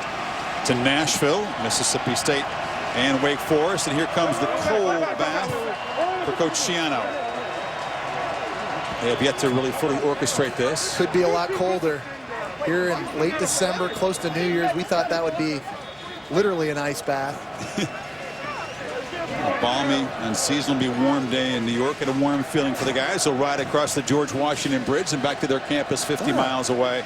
to Nashville, Mississippi State and Wake Forest, and here comes the cold bath for Coach Schiano. They have yet to really fully orchestrate this. Could be a lot colder here in late December, close to New Year's. We thought that would be literally an ice bath. A balmy and seasonably warm day in New York, and a warm feeling for the guys. They'll ride across the George Washington Bridge and back to their campus 50 miles away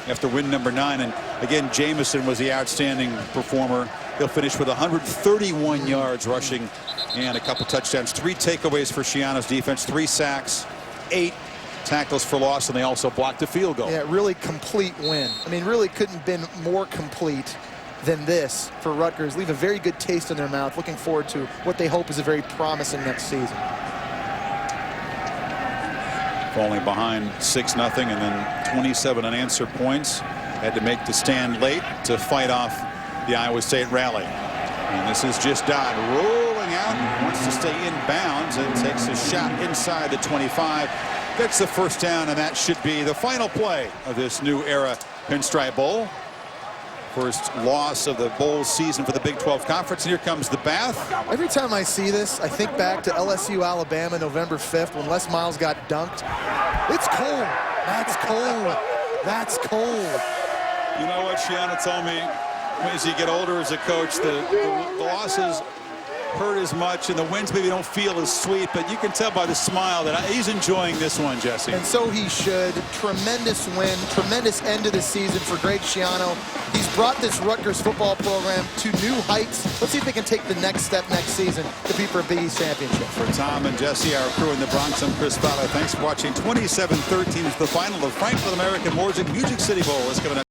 after win number 9. And again, Jamison was the outstanding performer. He'll finish with 131 yards rushing and a couple touchdowns. 3 takeaways for Schiano's defense, 3 sacks, 8 tackles for loss, and they also blocked a field goal. Yeah, really complete win. I mean, really couldn't have been more complete than this for Rutgers. Leave a very good taste in their mouth. Looking forward to what they hope is a very promising next season. Falling behind 6-0 and then 27 unanswered points. Had to make the stand late to fight off the Iowa State rally. And this is just Dodd rolling out. Wants to stay in bounds and takes a shot inside the 25. Gets the first down, and that should be the final play of this New Era Pinstripe Bowl. First loss of the bowl season for the Big 12 Conference. And here comes the bath. Every time I see this, I think back to LSU, Alabama, November 5th, when Les Miles got dunked. It's cold. That's cold. That's cold. You know what Schiano told me? As you get older as a coach, the losses hurt as much, and the wins maybe don't feel as sweet, but you can tell by the smile that he's enjoying this one, Jesse. And so he should. Tremendous win, tremendous end of the season for Greg Schiano. He's brought this Rutgers football program to new heights. Let's see if they can take the next step next season to be for a Big East championship. For Tom and Jesse, our crew in the Bronx, I'm Chris Fowler. Thanks for watching. 27-13 is the final of Franklin American Music City Bowl. Let's go to